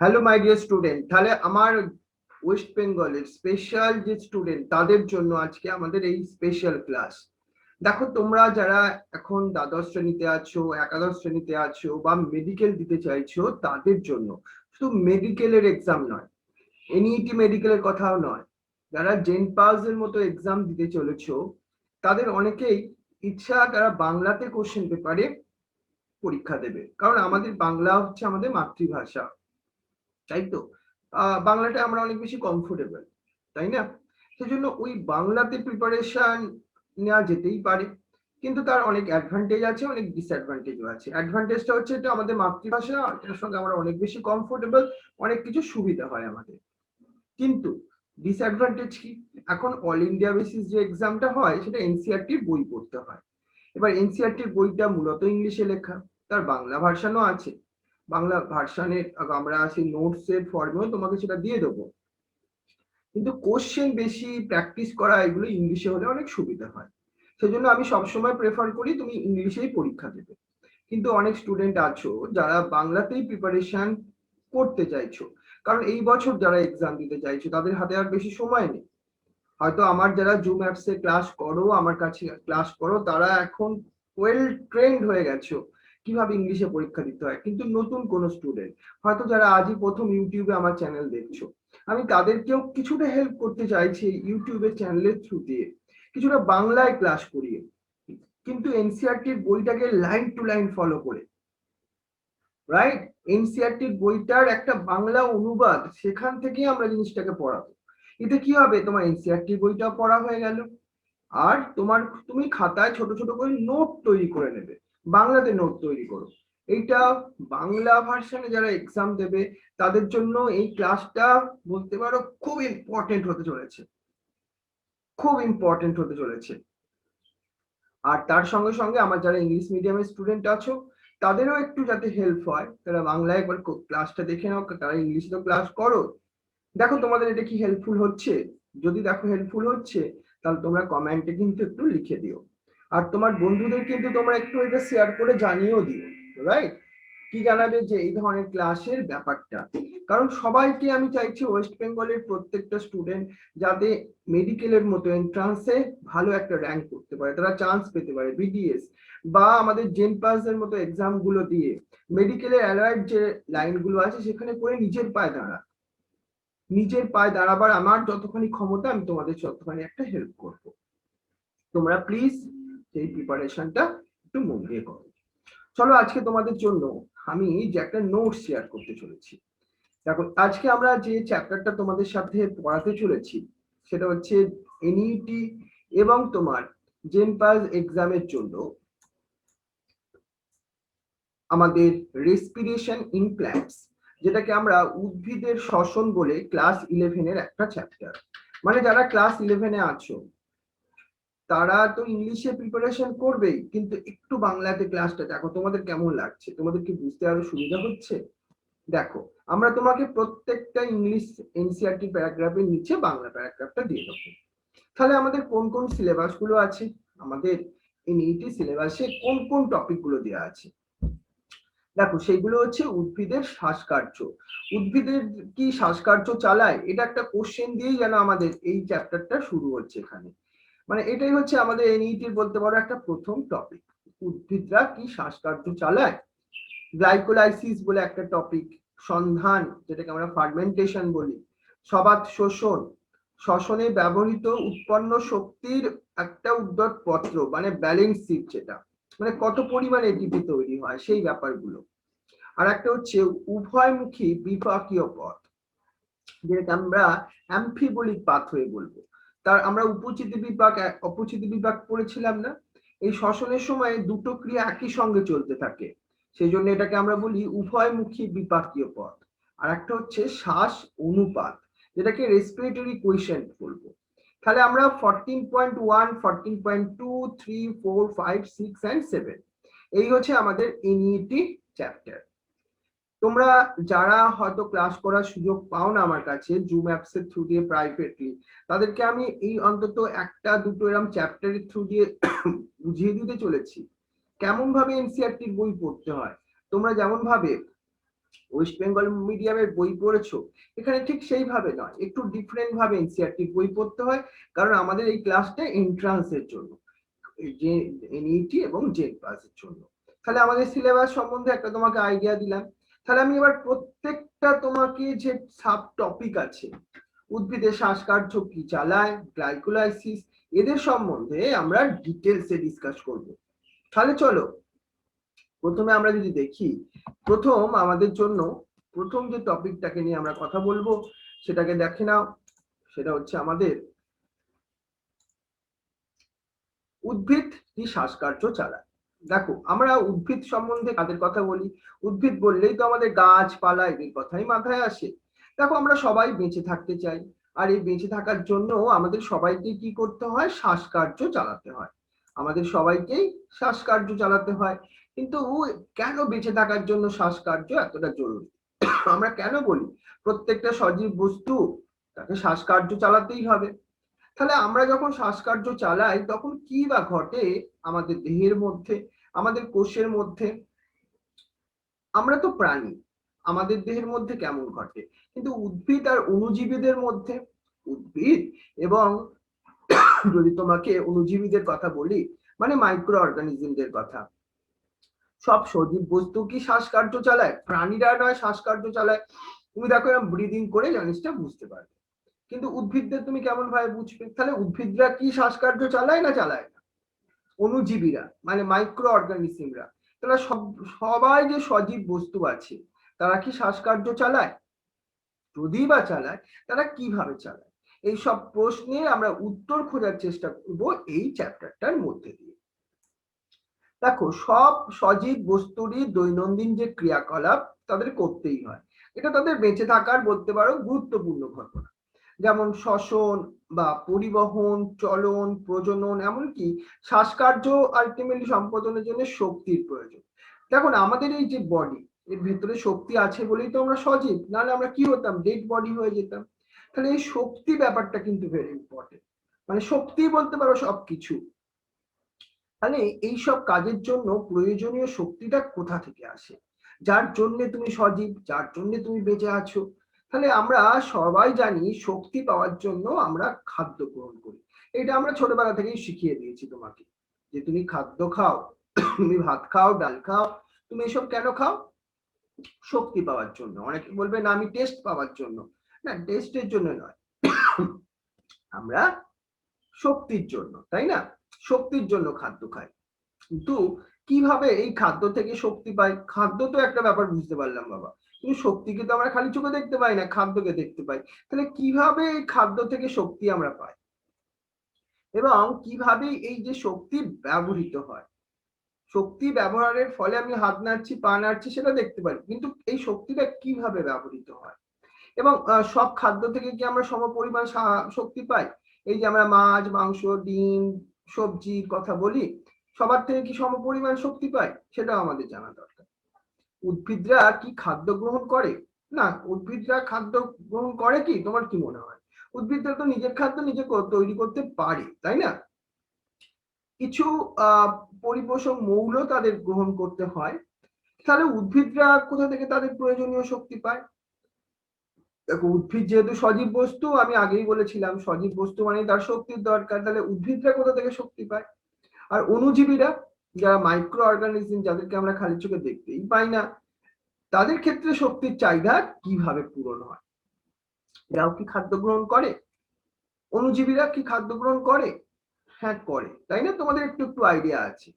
Hello my dear student, তাহলে আমার West বেঙ্গলের স্পেশাল যে স্টুডেন্ট তাদের জন্য আজকে আমাদের এই স্পেশাল ক্লাস। দেখো, তোমরা যারা এখন দ্বাদশ শ্রেণীতে আছো, একাদশ শ্রেণীতে আছো বা মেডিকেল দিতে চাইছো তাদের জন্য শুধু মেডিকেলের এক্সাম নয়, এনইটি মেডিকেলের কথাও নয়, যারা জেন পাস এর মতো এক্সাম দিতে চলেছো তাদের অনেকেই ইচ্ছা তারা বাংলাতে কোশ্চেন পেপারে পরীক্ষা দেবে, কারণ আমাদের বাংলা হচ্ছে আমাদের মাতৃভাষা, তাই তো। বাংলাটা আমরা অনেক বেশি কমফোর্টেবল, তাই না? সেজন্য ওই বাংলাতে প্রিপারেশন নেওয়া যেতেই পারে, কিন্তু তার অনেক অ্যাডভান্টেজ আছে, অনেক ডিসঅ্যাডভান্টেজও আছে। অ্যাডভান্টেজটা হচ্ছে এটা আমাদের মাতৃভাষা, এটার সঙ্গে আমরা অনেক বেশি কমফোর্টেবল, অনেক কিছু সুবিধা হয় আমাদের। কিন্তু ডিসঅ্যাডভান্টেজ কি? এখন অল ইন্ডিয়া বেসিস যে এক্সামটা হয় সেটা এনসিইআরটির বই পড়তে হয়। এবার এনসিইআরটির বইটা মূলত ইংলিশে লেখা, তার বাংলা ভার্সানও আছে। বাংলা ভার্সানের আমরা সেই নোটস এর ফর্মেও তোমাকে সেটা দিয়ে দেবো, কিন্তু কোশ্চেন বেশি প্র্যাকটিস করা এগুলো ইংলিশে হলে অনেক সুবিধা হয়। সেজন্য আমি সবসময় প্রেফার করি তুমি ইংলিশেই পরীক্ষা দেবে। কিন্তু অনেক স্টুডেন্ট আছো যারা বাংলাতেই প্রিপারেশন করতে চাইছো, কারণ এই বছর যারা এক্সাম দিতে চাইছো তাদের হাতে আর বেশি সময় নেই। হয়তো আমার যারা জুম অ্যাপসে ক্লাস করো, আমার কাছে ক্লাস করো, তারা এখন ওয়েল ট্রেন্ড হয়ে গেছো কিভাবে ইংলিশে পরীক্ষা দিতে হয়। কিন্তু নতুন কোন স্টুডেন্ট হয়তো যারা আজই প্রথম ইউটিউবে আমার চ্যানেল দেখছো, আমি তাদেরকেও কিছুটা হেল্প করতে চাইছি ইউটিউবের চ্যানেলের থ্রু দিয়ে, কিছুটা বাংলায় ক্লাস করিয়ে, কিন্তু এনসিইআরটির বইটাকে লাইন টু লাইন ফলো করে। রাইট? এনসিইআরটির বইটার একটা বাংলা অনুবাদ, সেখান থেকেই আমরা জিনিসটাকে পড়াবো। এতে কি হবে, তোমার এনসিইআরটির বইটা পড়া হয়ে গেল, আর তুমি খাতায় ছোট ছোট করে নোট তৈরি করে নেবে, বাংলাতে নোট তৈরি করো। এইটা বাংলা ভার্সনে যারা এক্সাম দেবে তাদের জন্য এই ক্লাসটা বলতে পারো খুব ইম্পর্টেন্ট হতে চলেছে, খুব ইম্পর্টেন্ট হতে চলেছে। আর তার সঙ্গে সঙ্গে আমার যারা ইংলিশ মিডিয়ামের স্টুডেন্ট আছো তাদেরও একটু যাতে হেল্প হয়, তারা বাংলায় একবার ক্লাসটা দেখে নাও, তারা ইংলিশে তো ক্লাস করো। দেখো তোমাদের এটা কি হেল্পফুল হচ্ছে? যদি দেখো হেল্পফুল হচ্ছে তাহলে তোমরা কমেন্টে কিন্তু একটু লিখে দিও, আর তোমার বন্ধুদের কিন্তু তোমরা একটু এটা শেয়ার করে জানিয়েও দিও। রাইট? কি জানাবে যে এই ধরনের ক্লাসের ব্যাপারটা, কারণ সবাইকে আমি চাইছি ওয়েস্ট বেঙ্গলের প্রত্যেকটা স্টুডেন্ট যাতে মেডিকেলের মতো এন্ট্রান্সে ভালো একটা র্যাঙ্ক করতে পারে, তারা চান্স পেতে পারে বিডিএস বা আমাদের জেন পাস এর মতো এক্সাম গুলো দিয়ে মেডিকেলের অ্যালার্ট যে লাইনগুলো আছে সেখানে করে নিজের পায়ে দাঁড়া, নিজের পায়ে দাঁড়াবার আমার যতখানি ক্ষমতা আমি তোমাদের ততখানি একটা হেল্প করব। তোমরা প্লিজ এই প্রিপারেশনটা একটু মন দিয়ে করো। চলো আজকে তোমাদের জন্য আমি যে একটা নোট শেয়ার করতে চলেছি। দেখো, আজকে আমরা যে চ্যাপ্টারটা তোমাদের সাথে পড়াতে চলেছি সেটা হচ্ছে এনইটি এবং তোমার জেন পাস এক্সামের জন্য আমাদের রেসপিরেশন ইন প্ল্যান্টস, যেটাকে আমরা উদ্ভিদের শ্বসন বলে, ক্লাস 11 এর একটা চ্যাপ্টার। মানে যারা ক্লাস 11-এ আছো তারা তো ইংলিশে প্রিপারেশন করবেই, কিন্তু একটু বাংলাতে ক্লাসটা দেখো তোমাদের কেমন লাগছে, তোমাদের কি বুঝতে আরো সুবিধা হচ্ছে? দেখো, আমরা তোমাকে প্রত্যেকটা ইংলিশ এনসিইআরটি প্যারাগ্রাফের নিচে বাংলা প্যারাগ্রাফটা দিয়ে দেবো। তাহলে আমাদের কোন কোন সিলেবাস গুলো আছে, আমাদের এনইটি সিলেবাসে কোন কোন টপিক গুলো দেওয়া আছে। দেখো, সেইগুলো হচ্ছে উদ্ভিদের শ্বাসকার্য। উদ্ভিদের কি শ্বাসকার্য চালায়, এটা একটা কোশ্চেন দিয়েই যেন আমাদের এই চ্যাপ্টারটা শুরু হচ্ছে এখানে। মানে এটাই হচ্ছে আমাদের এনইটির বলতে পারো একটা প্রথম টপিক, উদ্ভিদরা কি শ্বাসকার্য চালায়। গ্লাইকোলাইসিস বলে একটা টপিক, সন্ধান যেটাকে আমরা ফার্মেন্টেশন বলি, সবাত শোষণ, শ্বসনে ব্যবহৃত উৎপন্ন শক্তির একটা উদ্যত পত্র মানে ব্যালেন্স শিট, যেটা মানে কত পরিমাণে এটিপি তৈরি হয় সেই ব্যাপারগুলো। আর একটা হচ্ছে উভয়মুখী বিপাকীয় পথ, যেটাকে আমরা অ্যাম্ফিবলিক পাথওয়ে বলবো। তার আমরা উপচিতি বিপাক অপচিতি বিপাক পড়েছিলাম না, এই শ্বসনের সময় দুটো ক্রিয়া একই সঙ্গে চলতে থাকে, সেই জন্য এটাকে আমরা বলি উভয়মুখী বিপাকীয় পথ। আর একটা হচ্ছে শ্বাস অনুপাত, যেটাকে রেসপিরেটরি কোয়েশিয়েন্ট বলবো। তাহলে আমরা 14.1, 14.2, 3, 4, 5, 6 and 7 এই হচ্ছে আমাদের এনইটি চ্যাপ্টার। তোমরা যারা হয়তো ক্লাস করার সুযোগ পাও না আমার কাছে জুম অ্যাপস এর থ্রু দিয়ে প্রাইভেটলি, তাদেরকে আমি এই অন্তত একটা দুটো এরকম চ্যাপ্টারের থ্রু দিয়ে বুঝিয়ে দিতে চলেছি কেমন ভাবে এনসিইআরটির বই পড়তে হয়। তোমরা যেমন ভাবে ওয়েস্ট বেঙ্গল মিডিয়ামের বই পড়েছো, এখানে ঠিক সেইভাবে নয়, একটু ডিফারেন্ট ভাবে এনসিইআরটি বই পড়তে হয়, কারণ আমাদের এই ক্লাসটা এন্ট্রান্সের জন্য, যে এনইটি এবং জেড পাসের জন্য। তাহলে আমাদের সিলেবাস সম্বন্ধে একটা তোমাকে আইডিয়া দিলাম। তাহলে আমি এবার প্রত্যেকটা তোমাকে যে সাব টপিক আছে, উদ্ভিদের শ্বাসকার্য কি চালায়, গ্লাইকোলাইসিস, এদের সম্বন্ধে আমরা ডিটেলসে ডিসকাস করব। তাহলে চলো প্রথমে আমরা যদি দেখি, প্রথম আমাদের জন্য প্রথম যে টপিকটাকে নিয়ে আমরা কথা বলবো সেটাকে দেখে নাও। সেটা হচ্ছে আমাদের উদ্ভিদ কি শ্বাসকার্য চালায়। দেখো আমরা উদ্ভিদ সম্বন্ধে কাদের কথা বলি, উদ্ভিদ বললেই তো আমাদের গাছপালা এদের কথাই মাথায় আসে। দেখো আমরা সবাই বেঁচে থাকতে চাই, আর এই বেঁচে থাকার জন্য আমাদের সবাইকে কি করতে হয়, শ্বাসকার্য চালাতে হয়, আমাদের সবাইকেই শ্বাসকার্য চালাতে হয়। কিন্তু কেন বেঁচে থাকার জন্য শ্বাসকার্য এতটা জরুরি, আমরা কেন বলি প্রত্যেকটা সজীব বস্তু তাকে শ্বাসকার্য চালাতেই হবে। তাহলে আমরা যখন শ্বাসকার্য চালাই তখন কি বা ঘটে আমাদের দেহের মধ্যে, আমাদের কোষের মধ্যে। আমরা তো প্রাণী, আমাদের দেহের মধ্যে কেমন ঘটে, কিন্তু উদ্ভিদ আর অণুজীবীদের মধ্যে, উদ্ভিদ এবং যদি তোমাকে অণুজীবীদের কথা বলি মানে মাইক্রো অর্গানিজমদের কথা, সব সজীব বস্তু কি শ্বাসকার্য চালায়, প্রাণীরা নয় শ্বাসকার্য চালায়। তুমি দেখো এরকম ব্রিদিং করে জিনিসটা বুঝতে পারবে, কিন্তু উদ্ভিদদের তুমি কেমন ভাবে বুঝবে, তাহলে উদ্ভিদরা কি শ্বাসকার্য চালায় না চালায় না, অণুজীবীরা মানে মাইক্রো অর্গানিজমরা, তারা সবাই যে সজীব বস্তু আছে তারা কি শ্বাসকার্য চালায়, যদি বা চালায় তারা কিভাবে চালায়, এই সব প্রশ্নের আমরা উত্তর খোঁজার চেষ্টা করব এই চ্যাপ্টারটার মধ্যে দিয়ে। দেখো সব সজীব বস্তুরই দৈনন্দিন যে ক্রিয়াকলাপ তাদের করতেই হয়, এটা তাদের বেঁচে থাকার বলতে পারো গুরুত্বপূর্ণ ঘটনা, যেমন শ্বসন বা পরিবহন, চলন, প্রজনন, এমনকি শ্বাসকার্য আলটিমেটলি সম্পাদনের জন্য শক্তির প্রয়োজন। দেখুন আমাদের এই যে বডি, এর ভেতরে শক্তি আছে বলেই তো আমরা সজীব, নাহলে আমরা কি হতাম, ডেড বডি হয়ে যেতাম। তাহলে এই শক্তি ব্যাপারটা কিন্তু ভেরি ইম্পর্টেন্ট, মানে শক্তি বলতে পারো সবকিছু। তাহলে এইসব কাজের জন্য প্রয়োজনীয় শক্তিটা কোথা থেকে আসে, যার জন্য তুমি সজীব, যার জন্য তুমি বেঁচে আছো। তাহলে আমরা সবাই জানি শক্তি পাওয়ার জন্য আমরা খাদ্য গ্রহণ করি, এটা আমরা ছোটবেলা থেকেই শিখিয়ে দিয়েছি তোমাকে, যে তুমি খাদ্য খাও, তুমি ভাত খাও, ডাল খাও, তুমি এসব কেন খাও, শক্তি পাওয়ার জন্য। অনেকে বলবে না আমি টেস্ট পাওয়ার জন্য, না টেস্টের জন্য নয়, আমরা শক্তির জন্য, তাই না, শক্তির জন্য খাদ্য খাই। কিন্তু কিভাবে এই খাদ্য থেকে শক্তি পাই, খাদ্য তো একটা ব্যাপার বুঝতে পারলাম বাবা, কিন্তু শক্তিকে তো আমরা খালি চোখে দেখতে পাই না, খাদ্যকে দেখতে পাই। তাহলে কিভাবে এই খাদ্য থেকে শক্তি আমরা পাই এবং কিভাবে এই যে শক্তি ব্যবহৃত হয়, শক্তি ব্যবহারের ফলে আমি হাত নাড়ছি, পা নাড়ছি সেটা দেখতে পারি, কিন্তু এই শক্তিটা কিভাবে ব্যবহৃত হয় এবং সব খাদ্য থেকে কি আমরা সমপরিমাণ শক্তি পাই, এই যে আমরা মাছ, মাংস, ডিম, সবজির কথা বলি, সবার থেকে কি সমপরিমাণ শক্তি পায় সেটাও আমাদের জানা দরকার। উদ্ভিদরা কি খাদ্য গ্রহণ করে, না উদ্ভিদরা খাদ্য গ্রহণ করে কি, তোমার কি মনে হয়, উদ্ভিদরা তো নিজের খাদ্য নিজে তৈরি করতে পারে, তাই না, কিছু পরিপোষক মৌল তাদের গ্রহণ করতে হয়। তাহলে উদ্ভিদরা কোথা থেকে তাদের প্রয়োজনীয় শক্তি পায়, দেখো উদ্ভিদ যেহেতু সজীব বস্তু, আমি আগেই বলেছিলাম সজীব বস্তু মানে তার শক্তির দরকার, তাহলে উদ্ভিদরা কোথা থেকে শক্তি পায়, আর অণুজীবীরা যারা মাইক্রো অর্গানিজম যাদেরকে আমরা খালি চোখে দেখতেই পাই না, তাদের ক্ষেত্রে শক্তির চাহিদা কিভাবে পূরণ হয়, এরাও কি খাদ্য গ্রহণ করে, অণুজীবীরা কি খাদ্য গ্রহণ করে, হ্যাঁ করে, তাই না, তোমাদের একটু একটু আইডিয়া আছে,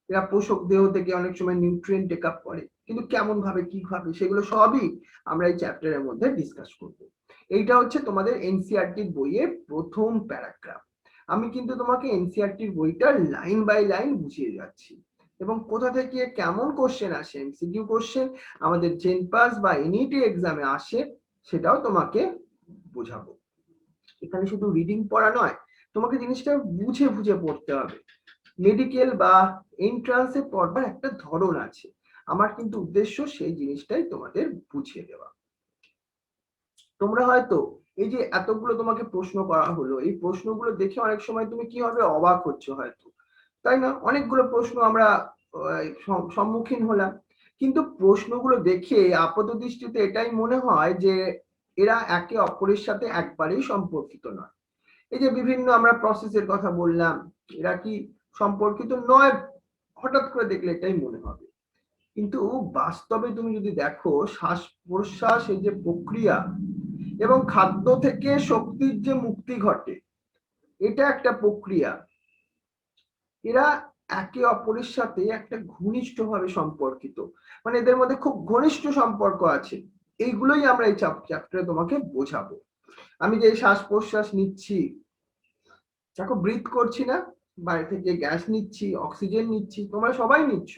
এরা পোষক দেহ থেকে অনেক সময় নিউট্রিয়েন্ট টেক আপ করে, কিন্তু কেমন ভাবে কিভাবে সেগুলো সবই আমরা এই চ্যাপ্টারের মধ্যে ডিসকাস করব। এইটা হচ্ছে তোমাদের এনসিইআরটির বইয়ের প্রথম প্যারাগ্রাফ, আমি কিন্তু তোমাকে এনসিইআরটির বইটা লাইন বাই লাইন বুঝিয়ে যাচ্ছি এবং কোথা থেকে কেমন কোশ্চেন আসে, এমসিকিউ কোশ্চেন আমাদের জেনপাস বা এনইটি এক্সামে আসে সেটাও তোমাকে বোঝাবো। এখানে শুধু রিডিং পড়া নয়, তোমাকে জিনিসটা বুঝে বুঝে পড়তে হবে। মেডিকেল বা এন্ট্রান্সে পড়বার একটা ধরন আছে, আমার কিন্তু উদ্দেশ্য সেই জিনিসটাই তোমাদের বুঝিয়ে দেওয়া। তোমরা হয়তো এই যে এতগুলো তোমাকে প্রশ্ন করা হলো, এই প্রশ্নগুলো দেখে অনেক সময় তুমি কি হবে অবাক হচ্ছে হয়তো, তাই না, অনেকগুলো প্রশ্ন আমরা সম্মুখীন হলাম, কিন্তু প্রশ্নগুলো দেখে আপাত দৃষ্টিতে এটাই মনে হয় যে এরা একে অপরের সাথে একবারেই সম্পর্কিত নয়। এই যে বিভিন্ন আমরা প্রসেসের কথা বললাম, এরা কি সম্পর্কিত নয় হঠাৎ করে দেখলে এটাই মনে হবে। কিন্তু বাস্তবে তুমি যদি দেখো শ্বাস প্রশ্বাস এই যে প্রক্রিয়া এবং খাদ্য থেকে শক্তির যে মুক্তি ঘটে, এটা একটা প্রক্রিয়া। এরা একে অপরের সাথে একটা ঘনিষ্ঠভাবে সম্পর্কিত, মানে এদের মধ্যে খুব ঘনিষ্ঠ সম্পর্ক আছে। এইগুলোই আমরা এই চ্যাপ্টারে তোমাকে বোঝাবো। আমি যে শ্বাস প্রশ্বাস নিচ্ছি, দেখো ব্রিথ করছি না, বাইরে থেকে গ্যাস নিচ্ছি, অক্সিজেন নিচ্ছি, তোমরা সবাই নিচ্ছ,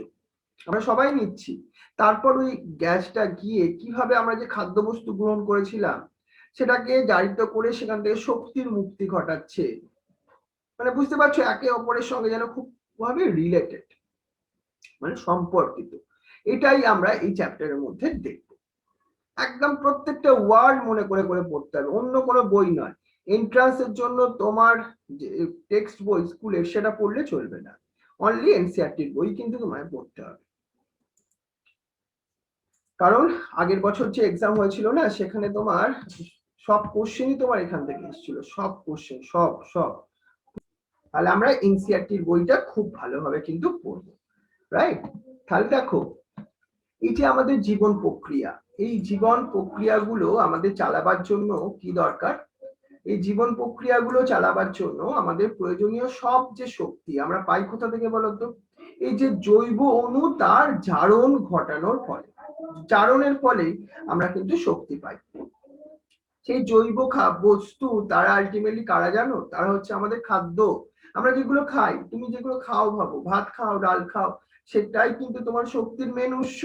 আমরা সবাই নিচ্ছি। তারপর ওই গ্যাসটা গিয়ে কিভাবে আমরা যে খাদ্যবস্তু গ্রহণ করেছিলাম সেটাকে জারিত করে সেখান থেকে শক্তির মুক্তি ঘটাচ্ছে। মানে বুঝতে পারছো, একে অপরের সঙ্গে যেন খুব ভাবে রিলেটেড, মানে সম্পর্কিত। এটাই আমরা এই চ্যাপ্টারের মধ্যে দেখব। একদম প্রত্যেকটা ওয়ার্ড মনে করে করে পড়তে হবে, অন্য কোনো বই নয়। এন্ট্রান্সের জন্য তোমার যে টেক্সট বই স্কুলের সেটা পড়লে চলবে না, অনলি এনসিইআরটির বই কিন্তু তোমায় পড়তে হবে। কারণ আগের বছর যে এক্সাম হয়েছিল না, সেখানে তোমার সব কোশ্চেনই তোমার এখান থেকে এসেছিল, সব কোশ্চেন, সব সব। তাহলে আমরা এনসিইআরটির বইটা খুব ভালোভাবে কিন্তু পড়বো, রাইট? তাহলে দেখো, এই যে আমাদের জীবন প্রক্রিয়া, এই জীবন প্রক্রিয়াগুলো আমাদের চালাবার জন্য কি দরকার? এই জীবন প্রক্রিয়াগুলো চালাবার জন্য আমাদের প্রয়োজনীয় সব যে শক্তি আমরা পাই কোথা থেকে বলতো? এই যে জৈব অণু তার জারণ ঘটানোর ফলে, জারণের ফলে আমরা কিন্তু শক্তি পাই। সেই জৈব বস্তু তারা আলটিমেটলি কারা জানো? তারা হচ্ছে আমাদের খাদ্য। আমরা যেগুলো খাই, তুমি যেগুলো খাও, ভাবো ভাত খাও, ডাল খাও, সেটাই কিন্তু তোমার শক্তির মেন উৎস।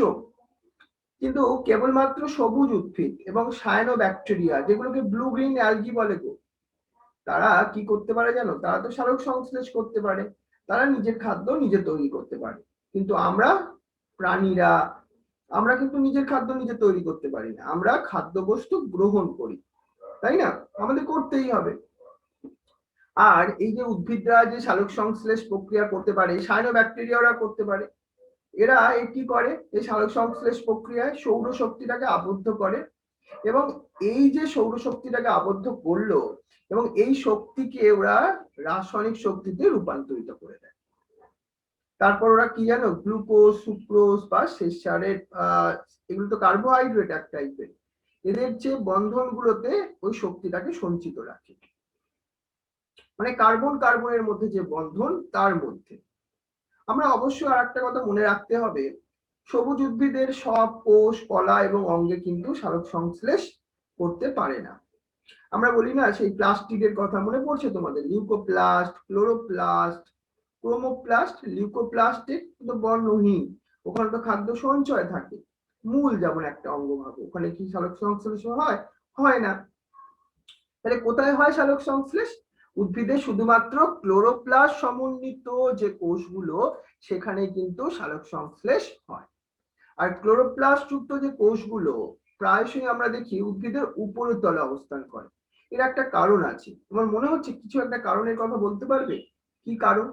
কিন্তু কেবলমাত্র সবুজ উদ্ভিদ এবং সায়ানোব্যাকটেরিয়া, যেগুলোকে ব্লু গ্রিন অ্যালগি বলে গো, তারা কি করতে পারে জানো? তারা তো সালোক সংশ্লেষ করতে পারে, তারা নিজের খাদ্য নিজে তৈরি করতে পারে। কিন্তু আমরা প্রাণীরা, আমরা কিন্তু নিজের খাদ্য নিজে তৈরি করতে পারি না, আমরা খাদ্যবস্তু গ্রহণ করি, তাই না? আমাদের করতেই হবে। আর এই যে উদ্ভিদরা যে সালোক সংশ্লেষ প্রক্রিয়া করতে পারে, সায়ানোব্যাকটেরিয়ারা করতে পারে। এরা কি করে? এই সালোক সংশ্লেষ প্রক্রিয়ায় সৌর শক্তিটাকে আবদ্ধ করে, এবং এই যে সৌরশক্তিটাকে আবদ্ধ করলো এবং এই শক্তিকে ওরা রাসায়নিক শক্তিতে রূপান্তরিত করে দেয়। তারপর ওরা কি জানো? গ্লুকোজ, সুক্রোজ বা শেষারের এগুলো তো কার্বোহাইড্রেট এক টাইপের, এদের যে বন্ধনগুলোতে ওই শক্তিটাকে সঞ্চিত রাখে, মানে কার্বন কার্বনের মধ্যে যে বন্ধন তার মধ্যে। আমরা অবশ্যই আর একটা কথা মনে রাখতে হবে, সবুজ উদ্ভিদের সব কোষ, কলা এবং অঙ্গে কিন্তু সালোক সংশ্লেষ করতে পারে না। আমরা বলি না সেই প্লাস্টিকের কথা, মনে পড়ছে তোমাদের? Leucoplast, chloroplast, chromoplast. লিউকোপ্লাস্টে কিন্তু বর্ণহীন, ওখানে তো খাদ্য সঞ্চয় থাকে। মূল যেমন একটা অঙ্গ ভাবো, ওখানে কি সালোক সংশ্লেষ হয়? হয় না। তাহলে কোথায় হয় সালোক সংশ্লেষ? উদ্ভিদে শুধুমাত্র ক্লোরোপ্লাস্ট সমন্বিত যে কোষগুলো, সেখানে কিন্তু সালোক সংশ্লেষ হয়। আর ক্লোরোপ্লাস্ট যুক্ত যে কোষগুলো প্রায়শই আমরা দেখি উদ্ভিদের উপরের তলে অবস্থান করে। এর একটা কারণ আছে, তোমার মনে হচ্ছে কিছু একটা কারণের কথা বলতে পারবে? কি কারণ?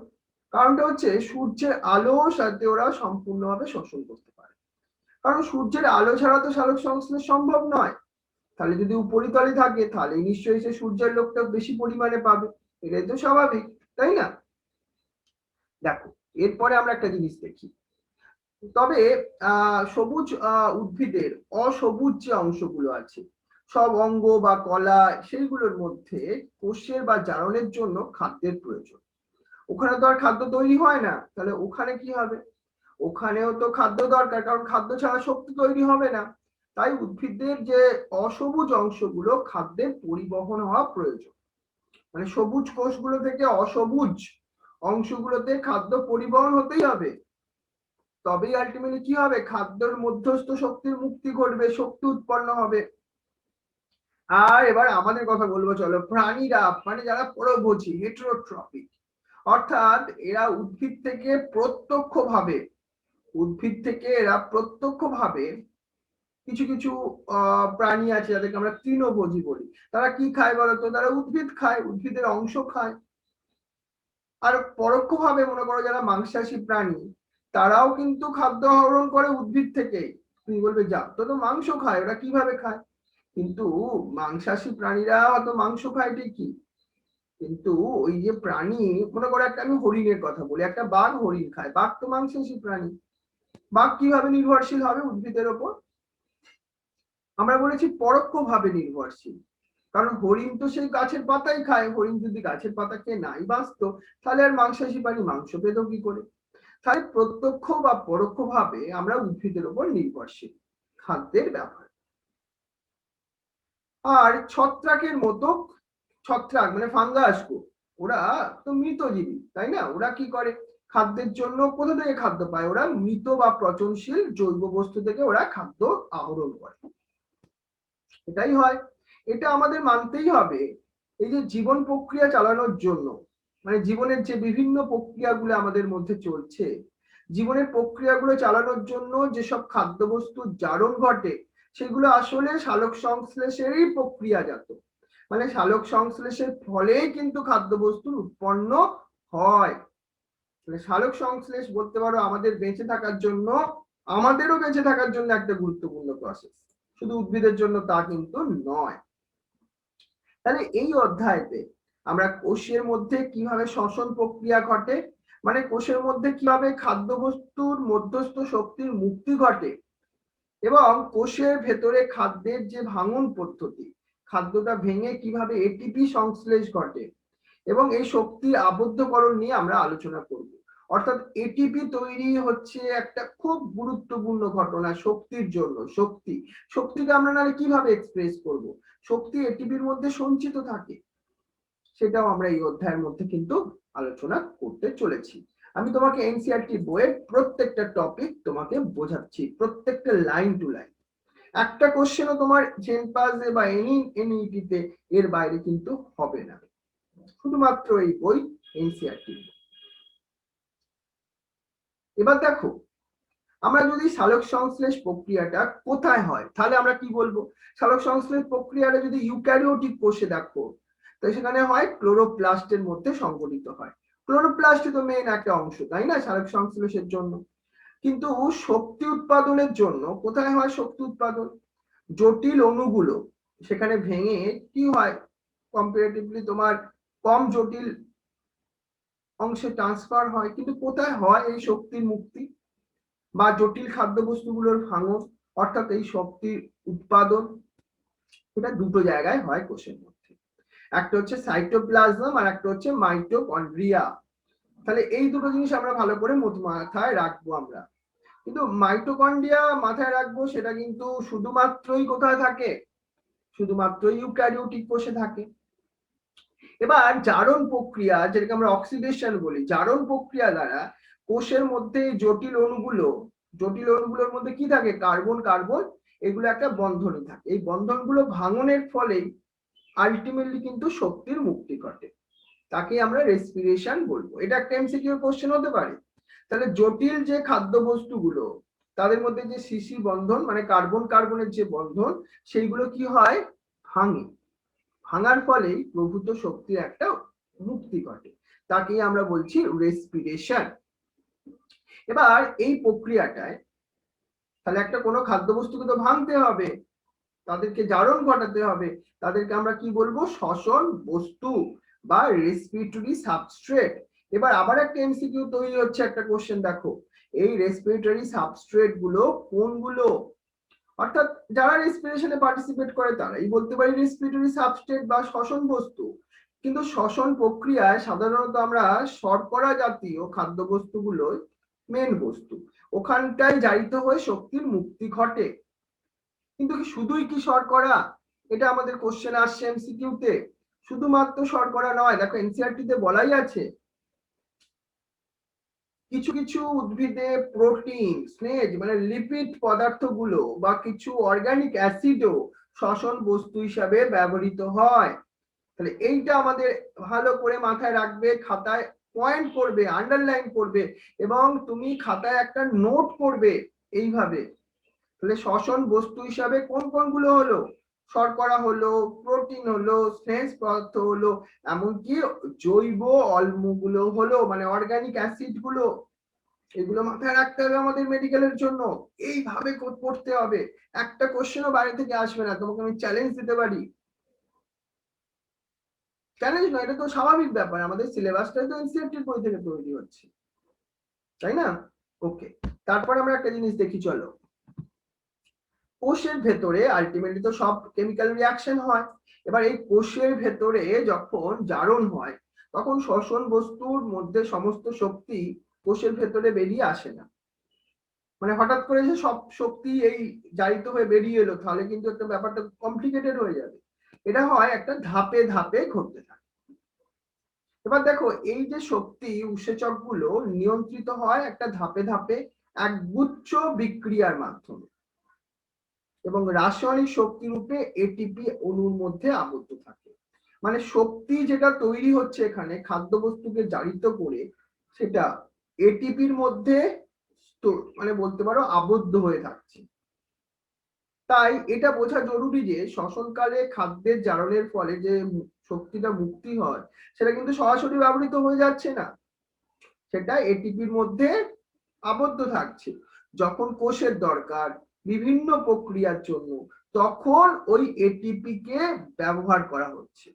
কারণটা হচ্ছে সূর্যের আলো সাথে ওরা সম্পূর্ণভাবে শোষণ করতে পারে। কারণ সূর্যের আলো ছাড়া তো সালোক সংশ্লেষ সম্ভব নয়। তাহলে যদি উপরিতলে থাকে তাহলে নিশ্চয়ই সে সূর্যের লোকটা বেশি পরিমাণে পাবে, এটাই তো স্বাভাবিক, তাই না? দেখো, এরপরে আমরা একটা জিনিস দেখি। তবে সবুজ উদ্ভিদের অসবুজ যে অংশগুলো আছে, সব অঙ্গ বা কলা, সেইগুলোর মধ্যে কোষের বা জারণের জন্য খাদ্যের প্রয়োজন। ওখানে তো আর খাদ্য তৈরি হয় না, তাহলে ওখানে কি হবে? ওখানেও তো খাদ্য দরকার, কারণ খাদ্য ছাড়া শক্তি তৈরি হবে না। তাই উদ্ভিদের যে অসবুজ অংশগুলো, খাদ্যের পরিবহন হওয়া প্রয়োজন। মানে সবুজ কোষগুলো থেকে অসবুজ অংশগুলোতে খাদ্য পরিবহন হতেই হবে, তবেই আলটিমেটলি কি হবে? খাদ্যের মধ্যস্থ শক্তির মুক্তি ঘটবে, শক্তি উৎপন্ন হবে। আর এবার আমাদের কথা বলবো, চলো। প্রাণীরা মানে যারা পরভোজী, হেটেরোট্রপিক, অর্থাৎ এরা উদ্ভিদ থেকে কিছু কিছু প্রাণী আছে যাদেরকে আমরা তৃণভোজী বলি। তারা কি খায় বলতো? তারা উদ্ভিদ খায়, উদ্ভিদের অংশ খায়। আর পরোক্ষভাবে মনে করো যারা মাংসাশী প্রাণী, তারাও কিন্তু খাদ্য আহরণ করে উদ্ভিদ থেকে। তুমি বলবে যা, তো মাংস খায়, ওরা কিভাবে খায়? কিন্তু মাংসাশী প্রাণীরা হয়তো মাংস খায় ঠিকই, কিন্তু ওই যে প্রাণী, মনে করো একটা আমি হরিণের কথা বলি, একটা বাঘ হরিণ খায়, বাঘ তো মাংসাশী প্রাণী, বাঘ কিভাবে নির্ভরশীল হবে উদ্ভিদের ওপর? আমরা বলেছি পরোক্ষভাবে নির্ভরশীল, কারণ হরিণ তো সেই গাছের পাতাই খায়, হরিণ যদি গাছের পাতা খেয়ে নাই বাঁচতো তাহলে আর মাংসাশী প্রাণী মাংস পেত কি করে? তাই প্রত্যক্ষ বা পরোক্ষভাবে আমরা উদ্ভিদের উপর নির্ভরশীল খাদ্যের ব্যাপার। আর ছত্রাকের মতো, ছত্রাক মানে ফাঙ্গাস, ওরা তো মৃতজীবী, তাই না? ওরা কি করে খাদ্যের জন্য, কোথা থেকে খাদ্য পায়? ওরা মৃত বা পচনশীল জৈব বস্তু থেকে ওরা খাদ্য আহরণ করে, এটাই হয়। এটা আমাদের মানতেই হবে। এই যে জীবন প্রক্রিয়া চালানোর জন্য, মানে জীবনের যে বিভিন্ন প্রক্রিয়াগুলো আমাদের মধ্যে চলছে, জীবনের প্রক্রিয়াগুলো চালানোর জন্য যেসব খাদ্যবস্তুর জারণ ঘটে, সেগুলো আসলে সালোক সংশ্লেষেরই প্রক্রিয়াজাত। মানে সালোক সংশ্লেষের ফলেই কিন্তু খাদ্যবস্তুর উৎপন্ন হয়। মানে সালোক সংশ্লেষ বলতে পারো আমাদের বেঁচে থাকার জন্য, আমাদেরও বেঁচে থাকার জন্য একটা গুরুত্বপূর্ণ প্রসেস, শুধু উদ্ভিদের জন্য তা কিন্তু নয়। তাহলে এই অধ্যায়তে আমরা কোষের মধ্যে কিভাবে শ্বসন প্রক্রিয়া ঘটে, মানে কোষের মধ্যে কিভাবে খাদ্যবস্তুর মধ্যস্থ শক্তির মুক্তি ঘটে, এবং কোষের ভেতরে খাদ্যের যে ভাঙন পদ্ধতি, খাদ্যটা ভেঙে কিভাবে এটিপি সংশ্লেষ ঘটে, এবং এই শক্তির আবদ্ধকরণ নিয়ে আমরা আলোচনা করব। অর্থাৎ এটিপি তৈরি হচ্ছে একটা খুব গুরুত্বপূর্ণ ঘটনা শক্তির জন্য। শক্তিকে আমরা নাহলে কিভাবে এক্সপ্রেস করব? শক্তি এটিপির মধ্যে সঞ্চিত থাকে, সেটাও আমরা এই অধ্যায়ের মধ্যে কিন্তু আলোচনা করতে চলেছি। আমি তোমাকে এনসিইআরটি বইয়ের প্রত্যেকটা টপিক তোমাকে বোঝাচ্ছি, প্রত্যেকটা লাইন টু লাইন। একটা কোশ্চেনও তোমার জেনপাসে বা এনইটিতে এর বাইরে কিন্তু হবে না, শুধুমাত্র এই বই এনসিইআরটি। এবার দেখো, আমরা যদি সালোক সংশ্লেষ প্রক্রিয়াটা কোথায় হয় তাহলে আমরা কি বলবো? সালোক সংশ্লেষ প্রক্রিয়াটা যদি ইউক্যারিওটিক কোষে দেখো, তো সেখানে হয় ক্লোরোপ্লাস্টের মধ্যে সংঘটিত হয়। ক্লোরোপ্লাস্ট তো মেইন একটা অংশ, তাই না, সালোক সংশ্লেষের জন্য। কিন্তু শক্তি উৎপাদনের জন্য কোথায় হয় শক্তি উৎপাদন? জটিল অণুগুলো সেখানে ভেঙে কি হয়, কম্পারেটিভলি তোমার কম জটিল অংশে ট্রান্সফার হয়। কিন্তু কোথায় হয় এই শক্তির মুক্তি বা জটিল খাদ্যবস্তুগুলোর ভাঙন, অর্থাৎ এই শক্তির উৎপাদন? এটা দুটো জায়গায় হয় কোষের মধ্যে, একটা হচ্ছে সাইটোপ্লাজম আর একটা হচ্ছে মাইটোকন্ড্রিয়া। তাহলে এই দুটো জিনিস আমরা ভালো করে মাথায় রাখবো আমরা। কিন্তু মাইটোকন্ড্রিয়া মাথায় রাখবো, সেটা কিন্তু শুধুমাত্রই কোথায় থাকে? শুধুমাত্রই ইউক্যারিওটিক কোষে থাকে। এবার জারণ প্রক্রিয়া, যেটাকে আমরা অক্সিডেশন বলি, জারণ প্রক্রিয়া দ্বারা কোষের মধ্যে জটিল অণুগুলোর মধ্যে কি থাকে? কার্বন কার্বন, এগুলো একটা বন্ধনে থাকে। এই বন্ধনগুলো ভাঙনের ফলে আলটিমেটলি কিন্তু শক্তির মুক্তি ঘটে, তাকে আমরা রেসপিরেশন বলবো। এটা একটা এমসিকিউ কোশ্চেন হতে পারে। তাহলে জটিল যে খাদ্যবস্তুগুলো, তাদের মধ্যে যে সিসি বন্ধন মানে কার্বন কার্বনের যে বন্ধন, সেইগুলো কি হয়? ভাঙে। ভাঙার ফলে প্রভূত শক্তির একটা মুক্তি ঘটে, তাকেই আমরা বলছি রেসপিরেশন। এবার এই প্রক্রিয়াটায় তাহলে একটা কোনো খাদ্যবস্তুকে তো ভাঙতে হবে, তাদেরকে জারণ ঘটাতে হবে, তাদেরকে আমরা কি বলবো? শ্বসন বস্তু বা রেসপিরেটরি সাবস্ট্রেট। এবার আবার একটা এমসিকিউ তৈরি হচ্ছে, একটা কোশ্চেন দেখো, এই রেসপিরেটরি সাবস্ট্রেট গুলো কোনগুলো? অর্থাৎ যারা রেসপিরেশনে পার্টিসিপেট করে তারাই বলতে পারি রেসপিরেটরি সাবস্ট্রেট বা শ্বসন বস্তু। কিন্তু শ্বসন প্রক্রিয়ায় সাধারণত আমরা শর্করা জাতীয় খাদ্যবস্তুগুলো মেন বস্তু, ওখানটায় জারিত হয়ে শক্তির মুক্তি ঘটে। কিন্তু কি শুধুই কি শর্করা? এটা আমাদের কোশ্চেন আসছে এমসিকিউতে। শুধুমাত্র শর্করা নয়, দেখো এনসিইআরটি তে বলাই আছে কিছু কিছু উদ্ভিদে প্রোটিন, স্নেহ মানে লিপিড পদার্থগুলো বা কিছু অর্গানিক অ্যাসিডও শ্বসন বস্তু হিসাবে ব্যবহৃত হয়। তাহলে এইটা আমাদের ভালো করে মাথায় রাখবে, খাতায় পয়েন্ট করবে, আন্ডারলাইন করবে, এবং তুমি খাতায় একটা নোট করবে এইভাবে। তাহলে শ্বসন বস্তু হিসাবে কোন কোনগুলো হলো? শর্করা হলো, প্রোটিন হলো, স্নেহ পদার্থ হলো, এমনকি জৈব অম্লগুলো হলো, মানে অর্গানিক অ্যাসিড গুলো। এগুলো মাথায় রাখতে হবে আমাদের মেডিকেলের জন্য, এইভাবে পড়তে হবে। একটা কোশ্চেনও বাইরে থেকে আসবে না, তোমাকে আমি চ্যালেঞ্জ দিতে পারি। চ্যালেঞ্জ নয়, এটা তো স্বাভাবিক ব্যাপার, আমাদের সিলেবাসটাই তো এনসিইআরটির বই থেকে তৈরি হচ্ছে, তাই না? ওকে, তারপর আমরা একটা জিনিস দেখি, চলো। কোষের ভেতরে আলটিমেটলি তো সব কেমিক্যাল রিয়াকশন হয়। এবার এই কোষের ভেতরে যখন জারণ হয়, তখন শ্বসন বস্তুর মধ্যে সমস্ত শক্তি কোষের ভেতরে বেরিয়ে আসে না। মানে হঠাৎ করে যে সব শক্তি এই জারিত হয়ে বেরিয়ে এলো, তাহলে কিন্তু একটা ব্যাপারটা কমপ্লিকেটেড হয়ে যাবে। এটা হয় একটা ধাপে ধাপে ঘটতে থাকে। এবার দেখো, এই যে শক্তি উৎসেচক গুলো নিয়ন্ত্রিত হয় একটা ধাপে ধাপে একগুচ্ছ বিক্রিয়ার মাধ্যমে, এবং রাসায়নিক শক্তি রূপে এটিপি অণুর মধ্যে আবদ্ধ থাকে। মানে শক্তি যেটা তৈরি হচ্ছে এখানে খাদ্যবস্তুকে জারিত করে, সেটা এটিপির মধ্যে মানে বলতে পারো আবদ্ধ হয়ে থাকছে। তাই এটা বোঝা জরুরি যে শ্বসনকালে খাদ্যের জারণের ফলে যে শক্তিটা মুক্তি হয়, সেটা কিন্তু সরাসরি ব্যবহৃত হয়ে যাচ্ছে না, সেটা এটিপির মধ্যে আবদ্ধ থাকছে। যখন কোষের দরকার বিভিন্ন প্রক্রিয়ার জন্য, তখন ওই এটিপি কে ব্যবহার করা হচ্ছে।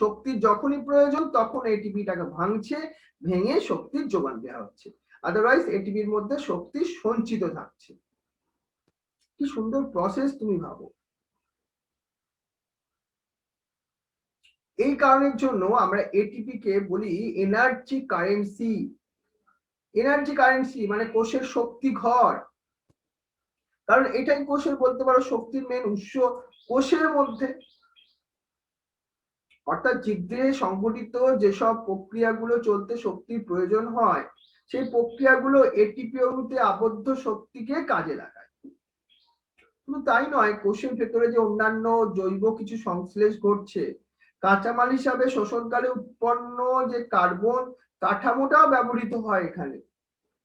শক্তির যখনই প্রয়োজন তখন এটিপিটাকে ভাঙছে, ভেঙে শক্তির যোগান দেওয়া হচ্ছে। আদারওয়াইজ এটিপির মধ্যে শক্তি সঞ্চিত থাকছে। কি সুন্দর প্রসেস, তুমি ভাবো। এই কারণের জন্য আমরা এটিপি কে বলি এনার্জি কারেন্সি। এনার্জি কারেন্সি মানে কোষের শক্তি ঘর, কারণ এটাই কোষের বলতে পারো শক্তির মেন উৎস কোষের মধ্যে। অর্থাৎ জীবদেহে সংঘটিত যেসব প্রক্রিয়াগুলো চলতে শক্তির প্রয়োজন হয়, সেই প্রক্রিয়াগুলো এটিপি অণুতে আবদ্ধ শক্তিকে কাজে লাগায়। শুধু তাই নয়, কোষের ভেতরে যে অন্যান্য জৈব কিছু সংশ্লেষ ঘটছে, কাঁচামাল হিসাবে শোষণকালে উৎপন্ন যে কার্বন কাঠামোটাও ব্যবহৃত হয় এখানে।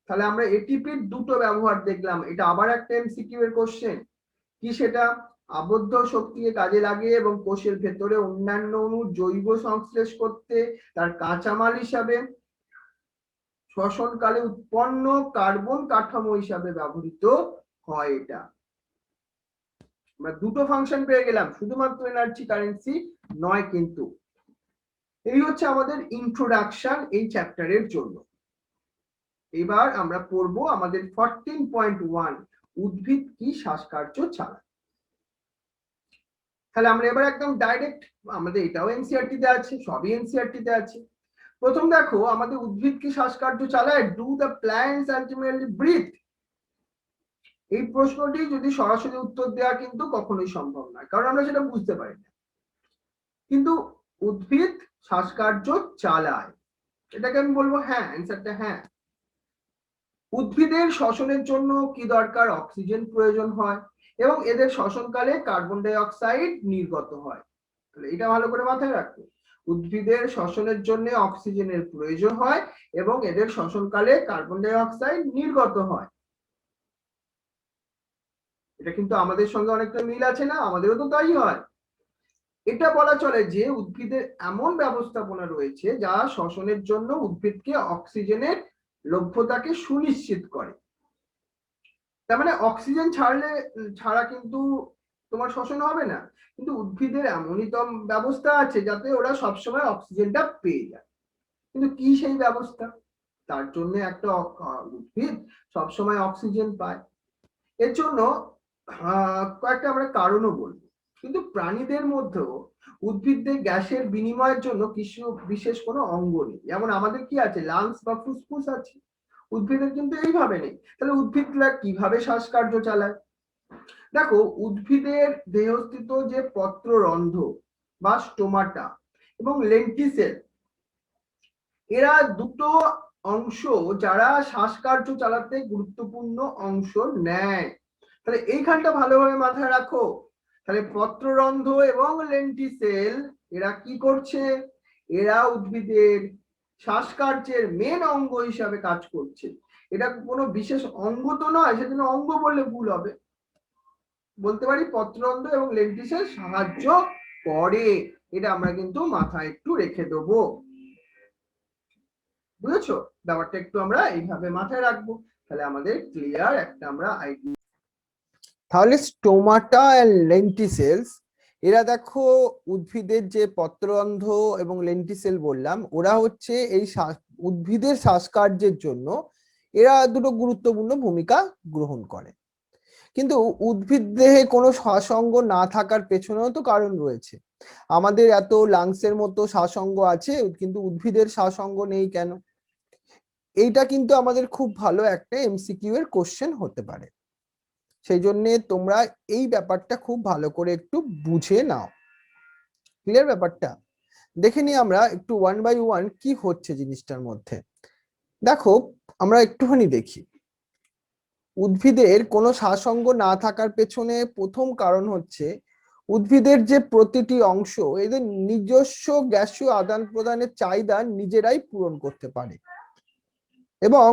তাহলে আমরা এটিপির দুটো ব্যবহার দেখলাম। এটা আবার একটা এমসিকিউ এর কোশ্চেন। কি সেটা? আবদ্ধ শক্তিকে কাজে লাগিয়ে এবং কোষের ভেতরে অন্যান্য অণুর জৈব সংশ্লেষ করতে তার কাঁচামাল হিসাবে শ্বসনকালে উৎপন্ন কার্বন কাঠামো হিসাবে ব্যবহৃত হয়। এটা আমরা দুটো ফাংশন পেয়ে গেলাম, শুধুমাত্র এনার্জি কারেন্সি নয় কিন্তু। এই হচ্ছে আমাদের ইন্ট্রোডাকশন এই চ্যাপ্টারের জন্য। এবার আমরা পড়বো আমাদের 14.1 উদ্ভিদ কি শ্বাসকার্য চালায়। তাহলে আমরা এবার একদম ডাইরেক্ট, আমাদের এটাও এনসিইআরটি তে আছে, সবই এনসিইআরটি তে আছে। প্রথম দেখো, আমাদের উদ্ভিদ কি শ্বাসকার্য চালায়? Do the plants ultimately breathe? এই প্রশ্নটি যদি সরাসরি উত্তর দেওয়া কিন্তু কখনোই সম্ভব নয়, কারণ আমরা সেটা বুঝতে পারি না। কিন্তু উদ্ভিদ শ্বাসকার্য চালায়, এটাকে আমি বলবো হ্যাঁ, অ্যান্সারটা হ্যাঁ। উদ্ভিদের শ্বসনের জন্য কি দরকার? অক্সিজেন প্রয়োজন হয়, এবং এদের শ্বসনকালে কার্বন ডাই অক্সাইড নির্গত হয়। তাহলে এটা ভালো করে মাথায় রাখো, উদ্ভিদের শ্বসনের জন্য অক্সিজেনের প্রয়োজন হয় এবং এদের শ্বসনকালে কার্বন ডাই অক্সাইড নির্গত হয়। এটা কিন্তু আমাদের সঙ্গে অনেকটা মিল আছে না? আমাদেরও তো তাই হয়। এটা বলা চলে যে উদ্ভিদের এমন ব্যবস্থাপনা রয়েছে যা শ্বসনের জন্য উদ্ভিদকে অক্সিজেনের লভ্যতাকে সুনিশ্চিত করে। তার মানে অক্সিজেন ছাড়া কিন্তু তোমার শ্বসন হবে না, কিন্তু উদ্ভিদের এমনই তো ব্যবস্থা আছে যাতে ওরা সবসময় অক্সিজেনটা পেয়ে যায়। কিন্তু কি সেই ব্যবস্থা? তার জন্য একটা উদ্ভিদ সবসময় অক্সিজেন পায়, এর জন্য কয়েকটা আমরা কারণও বলবো। কিন্তু প্রাণীদের মধ্যেও উদ্ভিদদের গ্যাসের বিনিময়ের জন্য কিছু বিশেষ কোনো অঙ্গ নেই। যেমন আমাদের কি আছে? লাংস বা ফুসফুস আছে, উদ্ভিদের কিন্তু এইভাবে নেই। তাহলে উদ্ভিদরা কিভাবে শ্বাসকার্য চালায়? দেখো, উদ্ভিদের দেহস্থিত যে পত্ররন্ধ্র বা স্টোমাটা এবং লেন্টিসেল, এরা দুটো অংশ যারা শ্বাসকার্য চালাতে গুরুত্বপূর্ণ অংশ নেয়। তাহলে এইখানটা ভালোভাবে মাথায় রাখো। তাহলে পত্ররন্ধ্র এবং লেন্টিসেল এরা কি করছে? এরা উদ্ভিদের শ্বাসকার্যের মেন অঙ্গ হিসাবে কাজ করছে। এটা কোনো বিশেষ অঙ্গ তো নয়, সেজন্য অঙ্গ বললে ভুল হবে। বলতে পারি পত্ররন্ধ্র এবং লেন্টিসেল সাহায্য করে, এটা আমরা কিন্তু মাথায় একটু রেখে দেবো। বুঝেছো? ব্যাপারটা একটু আমরা এইভাবে মাথায় রাখবো, তাহলে আমাদের ক্লিয়ার একটা আমরা আইডিয়া। তাহলে স্টোমাটা এন্ড লেন্টিসেলস, এরা দেখো উদ্ভিদের যে পত্ররন্ধ্র এবং লেন্টিসেল বললাম, ওরা হচ্ছে এই উদ্ভিদের শ্বাসকার্যের জন্য এরা দুটো গুরুত্বপূর্ণ ভূমিকা গ্রহণ করে। কিন্তু উদ্ভিদ দেহে কোনো শ্বাসঙ্গ না থাকার পেছনেও তো কারণ রয়েছে। আমাদের এত লাংসের মতো শ্বাসঙ্গ আছে, কিন্তু উদ্ভিদের শ্বাসঙ্গ নেই কেন? এইটা কিন্তু আমাদের খুব ভালো একটা এমসিকিউ এর কোশ্চেন হতে পারে। সেই জন্য তোমরা এই ব্যাপারটা খুব ভালো করে একটু বুঝে নাও। ক্লিয়ার ব্যাপারটা? দেখে নিই আমরা একটু ওয়ান বাই ওয়ান কি হচ্ছে জিনিসটার মধ্যে। দেখো, আমরা একটুখানি দেখি উদ্ভিদের কোনো শ্বাসঙ্গ না থাকার পেছনে প্রথম কারণ হচ্ছে উদ্ভিদের যে প্রতিটি অংশ এদের নিজস্ব গ্যাসীয় আদান প্রদানের চাহিদা নিজেরাই পূরণ করতে পারে, এবং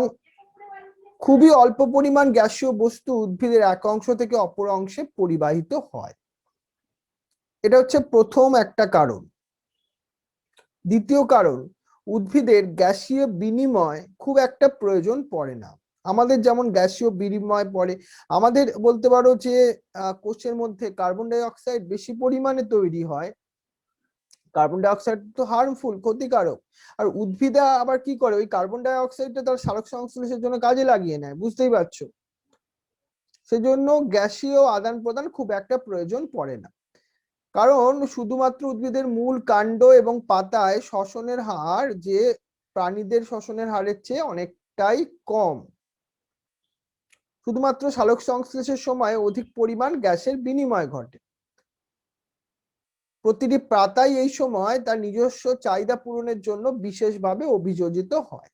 খুবই অল্প পরিমাণ গ্যাসীয় বস্তু উদ্ভিদের এক অংশ থেকে অপর অংশে পরিবাহিত হয়। এটা হচ্ছে প্রথম একটা কারণ। দ্বিতীয় কারণ, উদ্ভিদের গ্যাসীয় বিনিময় খুব একটা প্রয়োজন পড়ে না। আমাদের যেমন গ্যাসীয় বিনিময় পড়ে, আমাদের বলতে পারো যে কোষের মধ্যে কার্বন ডাই অক্সাইড বেশি পরিমাণে তৈরি হয়। কার্বন ডাই অক্সাইড তো হার্মফুল, ক্ষতিকারক। আর উদ্ভিদা আবার কি করে, ওই কার্বন ডাই অক্সাইডটা তার সালোক সংশ্লেষের জন্য কাজে লাগিয়ে নেয়, বুঝতেই পারছো। সেজন্য গ্যাসীয় আদান প্রদান খুব একটা প্রয়োজন পড়ে না, কারণ শুধুমাত্র উদ্ভিদের মূল, কাণ্ড এবং পাতায় শ্বসনের হার যে প্রাণীদের শ্বসনের হারের চেয়ে অনেকটাই কম। শুধুমাত্র সালোক সংশ্লেষের সময় অধিক পরিমাণ গ্যাসের বিনিময় ঘটে। প্রতিটি পাতাই এই সময় তার নিজস্ব চাহিদা পূরণের জন্য বিশেষভাবে অভিযোজিত হয়।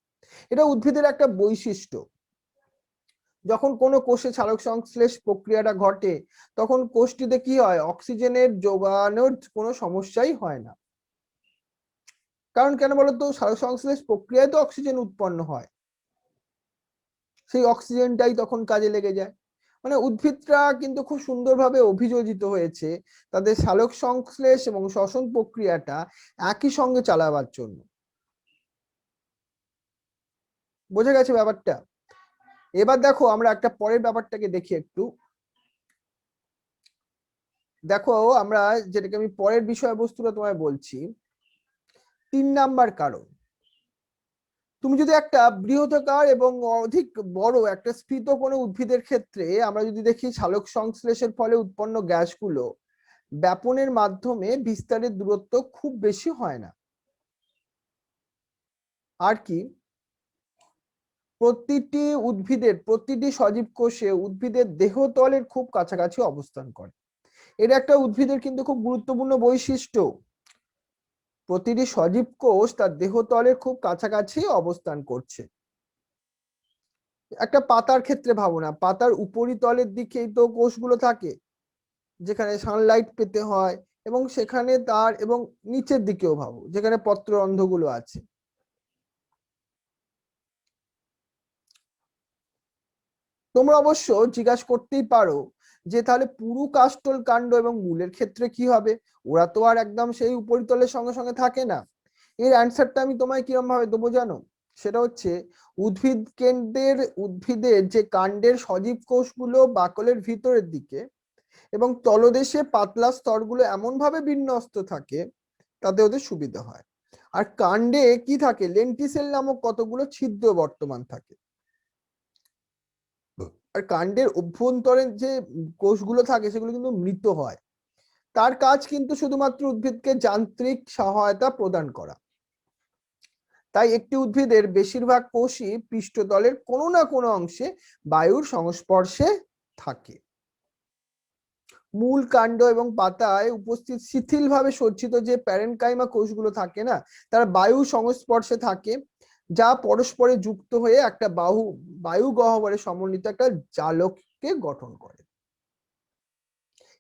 এটা উদ্ভিদের একটা বৈশিষ্ট্য। যখন কোনো কোষে সালোক সংশ্লেষ প্রক্রিয়াটা ঘটে, তখন কোষটিতে কি হয়, অক্সিজেনের যোগানোর কোনো সমস্যাই হয় না। কারণ কেন বলতো, সালোক সংশ্লেষ প্রক্রিয়ায় তো অক্সিজেন উৎপন্ন হয়, সেই অক্সিজেনটাই তখন কাজে লেগে যায়। মানে উদ্ভিদরা কিন্তু খুব সুন্দরভাবে অভিযোজিত হয়েছে তাদের সালোক সংশ্লেষ এবং শ্বসন প্রক্রিয়াটা একই সঙ্গে চালাবার জন্য। বোঝা গেছে ব্যাপারটা? এবার দেখো আমরা একটা পরের ব্যাপারটাকে দেখি একটু। দেখো, আমরা যেটাকে আমি পরের বিষয়বস্তুটা তোমায় বলছি, 3 নাম্বার কারণ, তুমি যদি একটা বৃহদাকার এবং অধিক বড় একটা স্ফীত কোনো উদ্ভিদের ক্ষেত্রে আমরা যদি দেখি, সালোক সংশ্লেষের ফলে উৎপন্ন গ্যাসগুলো ব্যাপনের মাধ্যমে বিস্তারের দূরত্ব খুব বেশি হয় না। আর কি, প্রতিটি উদ্ভিদের প্রতিটি সজীব কোষে উদ্ভিদের দেহতলের খুব কাছাকাছি অবস্থান করে। এটা একটা উদ্ভিদের কিন্তু খুব গুরুত্বপূর্ণ বৈশিষ্ট্য। প্রতিটি সজীব কোষ তার দেহতলের খুব কাছাকাছি অবস্থান করছে। একটা পাতার ক্ষেত্রে ভাবো না, পাতার উপরিতলের দিকেই তো কোষগুলো থাকে, যেখানে সানলাইট পেতে হয়, এবং সেখানে তার এবং নিচের দিকেও ভাবো যেখানে পত্ররন্ধ্রগুলো আছে। তোমরা অবশ্য জিজ্ঞাসা করতেই পারো যে তাহলে পুরু কাস্টল, কাণ্ড এবং মূলের ক্ষেত্রে কি হবে? ওরা তো আর একদম সেই উপরিতলের সঙ্গে সঙ্গে থাকে না। এর অ্যান্সারটা আমি তোমায় কিরম ভাবে দেবো জানো? সেটা হচ্ছে, উদ্ভিদের যে কাণ্ডের সজীব কোষগুলো বাকলের ভিতরের দিকে এবং তলদেশে পাতলা স্তরগুলো এমন ভাবে বিন্যস্ত থাকে তাতে ওদের সুবিধা হয়। আর কাণ্ডে কি থাকে, লেন্টিসেল নামক কতগুলো ছিদ্র বর্তমান থাকে। আর কাণ্ডের অভ্যন্তরে যে কোষগুলো থাকে সেগুলো কিন্তু মৃত হয়। তার কাজ কিন্তু শুধুমাত্র উদ্ভিদকে যান্ত্রিক সহায়তা প্রদান করা। তাই একটি উদ্ভিদের বেশিরভাগ কোষই পৃষ্ঠতলের কোনো না কোনো অংশে বায়ুর সংস্পর্শে থাকে। মূল, কাণ্ড এবং পাতায় উপস্থিত শিথিলভাবে সজ্জিত যে প্যারেনকাইমা কোষগুলো থাকে না, তারা বায়ু সংস্পর্শে থাকে, যা পরস্পরে যুক্ত হয়ে একটা বায়ু গহ্বরে সমন্বিত একটা জালককে গঠন করে।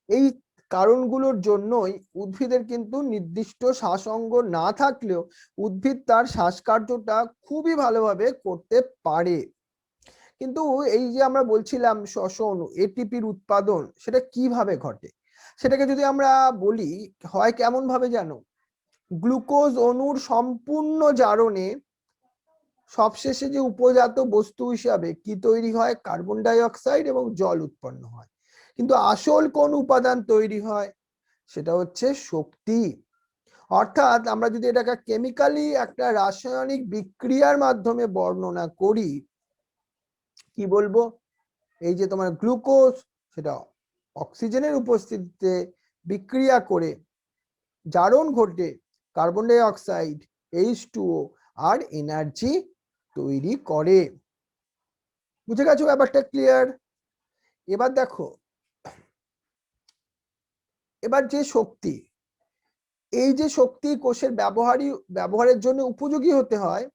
এই কারণগুলোর জন্যই উদ্ভিদের কিন্তু নির্দিষ্ট শ্বাসঙ্গ না থাকলেও উদ্ভিদ তার শ্বাসকার্যটা খুবই ভালোভাবে করতে পারে। কিন্তু এই যে আমরা বলছিলাম শ্বসন, এটিপির উৎপাদন, সেটা কিভাবে ঘটে সেটাকে যদি আমরা বলি, হয় কেমন ভাবে জানো? গ্লুকোজ অণুর সম্পূর্ণ জারণে সবশেষে যে উপজাত বস্তু হিসাবে কি তৈরি হয়? কার্বন ডাই অক্সাইড এবং জল উৎপন্ন হয়। কিন্তু আসল কোন উপাদান তৈরি হয়? সেটা হচ্ছে শক্তি। অর্থাৎ আমরা যদি এটাকে কেমিক্যালি একটা রাসায়নিক বিক্রিয়ার মাধ্যমে বর্ণনা করি, কি বলবো? এই যে তোমার গ্লুকোজ, সেটা অক্সিজেনের উপস্থিতিতে বিক্রিয়া করে জারণ ঘটে কার্বন ডাই অক্সাইড, H2O আর এনার্জি তৈরি করে। বুঝে গেছো ব্যাপারটা? ক্লিয়ার? এবার দেখো, এবার যে শক্তি, এই যে শক্তি কোষের ব্যবহারের জন্য উপযোগী হতে হয়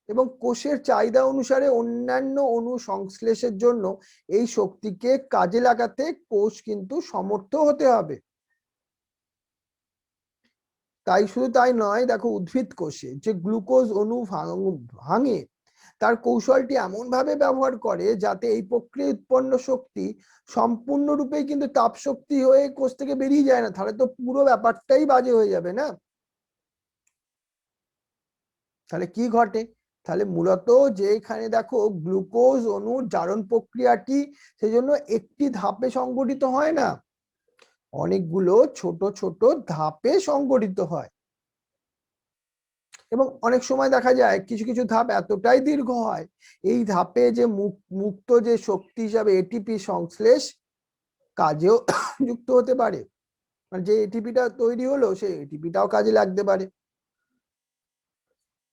এবং কোষের চাহিদা অনুসারে অন্যান্য অণু সংশ্লেষের জন্য এই শক্তিকে কাজে লাগাতে কোষ কিন্তু সমর্থ হতে হবে। তাই শুধু তাই নয়, দেখো উদ্ভিদ কোষে যে গ্লুকোজ অণু ভাঙে তার কৌশলটি এমন ভাবে ব্যবহার করে যাতে এই প্রক্রিয়ায় উৎপন্ন শক্তি সম্পূর্ণরূপে কিন্তু তাপ শক্তি হয়ে কোষ থেকে বেরিয়ে যায় না, তাহলে তো পুরো ব্যাপারটাই বাজে হয়ে যাবে না? তাহলে কি ঘটে? তাহলে মূলত যে এখানে দেখো গ্লুকোজ অণুর জারণ প্রক্রিয়াটি সেজন্য একটি ধাপে সংগঠিত হয় না, অনেকগুলো ছোট ছোট ধাপে সংগঠিত হয়। এবং অনেক সময় দেখা যায় কিছু কিছু ধাপ এতটাই দীর্ঘ হয়, এই ধাপে যে মুক্ত যে শক্তি হিসাবে এটিপি সংশ্লেষ কাজেও যুক্ত হতে পারে, মানে যে এটিপিটা তৈরি হলো সেই এটিপিটাও কাজে লাগতে পারে।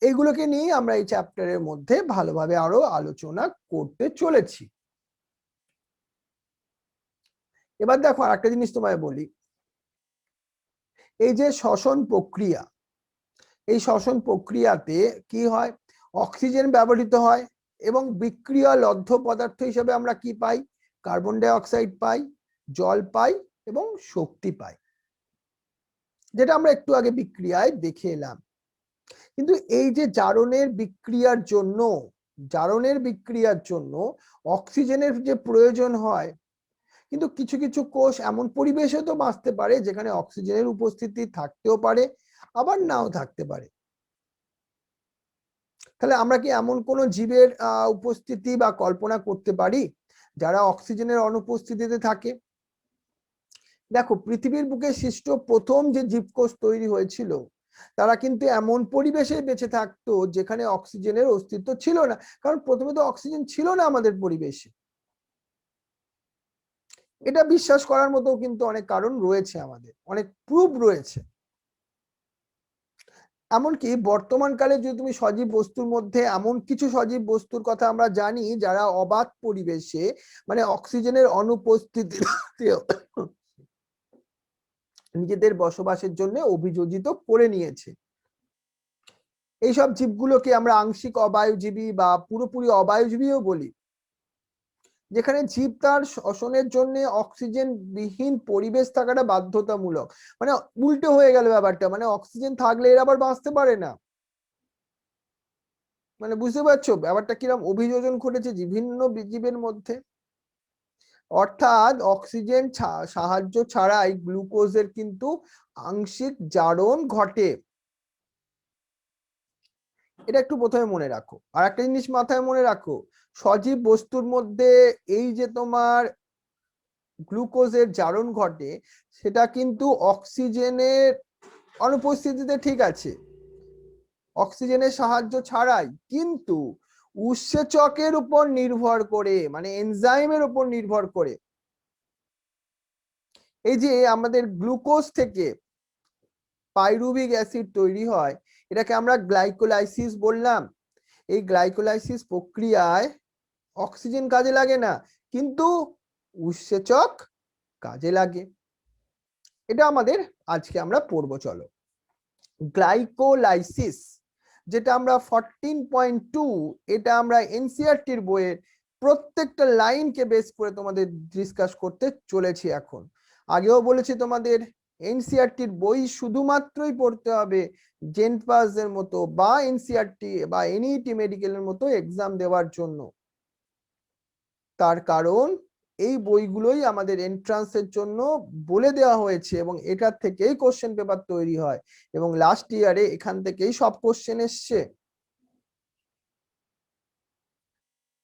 এইগুলোকে নিয়ে আমরা এই চ্যাপ্টারের মধ্যে ভালোভাবে আরো আলোচনা করতে চলেছি। এবার দেখো আরেকটা জিনিস তোমায় বলি, এই যে শ্বসন প্রক্রিয়া, এই শ্বসন প্রক্রিয়াতে কি হয়? অক্সিজেন ব্যবহৃত হয় এবং বিক্রিয়া লব্ধ পদার্থ হিসেবে আমরা কি পাই? কার্বন ডাই অক্সাইড পাই, জল পাই এবং শক্তি পাই, যেটা আমরা একটু আগে বিক্রিয়ায় দেখে এলাম। কিন্তু এই যে জারণের বিক্রিয়ার জন্য অক্সিজেনের যে প্রয়োজন হয়, কিন্তু কিছু কিছু কোষ এমন পরিবেশে তো বাঁচতে পারে যেখানে অক্সিজেনের উপস্থিতি থাকতেও পারে আবার নাও থাকতে পারে। তাহলে আমরা কি এমন কোন জীবের উপস্থিতি বা কল্পনা করতে পারি যারা অক্সিজেনের অনুপস্থিতিতে থাকে? দেখো পৃথিবীর বুকে সৃষ্ট প্রথম যে জীবকোষ তৈরি হয়েছিল তারা কিন্তু এমন পরিবেশে বেঁচে থাকতো যেখানে অক্সিজেনের অস্তিত্ব ছিল না, কারণ প্রথমে তো অক্সিজেন ছিল না আমাদের পরিবেশে। এটা বিশ্বাস করার মতো কিন্তু অনেক কারণ রয়েছে, আমাদের অনেক প্রুফ রয়েছে। এমনকি বর্তমানকালে যদি তুমি সজীব বস্তুর মধ্যে এমন কিছু সজীব বস্তুর কথা আমরা জানি যারা অবাধ পরিবেশে, মানে অক্সিজেনের অনুপস্থিতিতে নিজেদের বসবাসের জন্য অভিযোজিত করে নিয়েছে। এইসব জীবগুলোকে আমরা আংশিক অবায়ুজীবী বা পুরোপুরি অবায়ুজীবীও বলি, যেখানে জীব তার শ্বসনের জন্য অক্সিজেন বিহীন পরিবেশ থাকাটা বাধ্যতামূলক। মানে উল্টো হয়ে গেল ব্যাপারটা, মানে অক্সিজেন থাকলে এরা আবার বাঁচতে পারে না। মানে বুঝতে পারছো ব্যাপারটা কিরকম অভিযোজন ঘটেছে বিভিন্ন জীবের মধ্যে? অর্থাৎ অক্সিজেন সাহায্য ছাড়াই গ্লুকোজের কিন্তু আংশিক জারণ ঘটে। এটা একটু প্রথমে মনে রাখো। আর একটা জিনিস মাথায় মনে রাখো, সজীব বস্তুর মধ্যে এই যে তোমার গ্লুকোজের জারণ ঘটে সেটা কিন্তু অক্সিজেনের অনুপস্থিতিতে ঠিক আছে, অক্সিজেনের সাহায্য ছাড়াই, কিন্তু উৎসেচকের উপর নির্ভর করে, মানে এনজাইমের উপর নির্ভর করে। এই যে আমাদের গ্লুকোজ থেকে পাইরুভিক অ্যাসিড তৈরি হয়, এটাকে আমরা গ্লাইকোলাইসিস বললাম। এই গ্লাইকোলাইসিস প্রক্রিয়ায় অক্সিজেন কাজে লাগে না, কিন্তু উৎসেচক কাজে লাগে। এটা আমাদের আজকে আমরা পড়বো, চলো। গ্লাইকোলাইসিস, যেটা আমরা 14.2, এটা আমরা এনসিইআরটির বইয়ের প্রত্যেকটা লাইনকে বেস করে তোমাদের ডিসকাস করতে চলেছি। এখন আগেও বলেছি তোমাদের এনসিইআরটির বই শুধুমাত্রই পড়তে হবে জেনপাস এর মতো বা এনসিইআরটি বা এনইটি মেডিকেলের মতো এক্সাম দেওয়ার জন্য। তার কারণ এই বইগুলোই আমাদের এন্ট্রান্সের জন্য বলে দেওয়া হয়েছে এবং এটার থেকেই কোশ্চেন পেপার তৈরি হয় এবং লাস্ট ইয়ারে এখান থেকেই সব কোশ্চেন এসছে।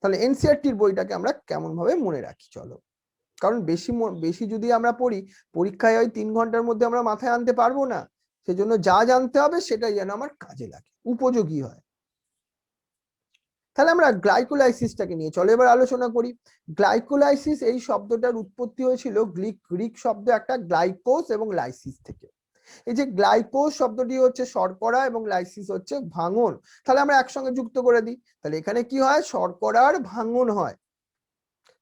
তাহলে এনসিইআরটির বইটাকে আমরা কেমন ভাবে মনে রাখি চলো, কারণ বেশি যদি আমরা পড়ি পরীক্ষায় ওই 3 ঘন্টার মধ্যে আমরা মাথায় আনতে পারবো না, সেজন্য যা জানতে হবে সেটাই যেন আমার কাজে লাগে, উপযোগী হয়। তাহলে আমরা গ্লাইকোলাইসিসটাকে নিয়ে চলো এবার আলোচনা করি। গ্লাইকোলাইসিস এই শব্দটার উৎপত্তি হয়েছিল গ্রিক শব্দ একটা গ্লাইকোস এবং লাইসিস থেকে। এই যে গ্লাইকোস শব্দটি হচ্ছে শর্করা এবং লাইসিস হচ্ছে ভাঙন, তাহলে আমরা একসঙ্গে যুক্ত করে দিই, তাহলে এখানে কি হয়, শর্করার ভাঙন হয়।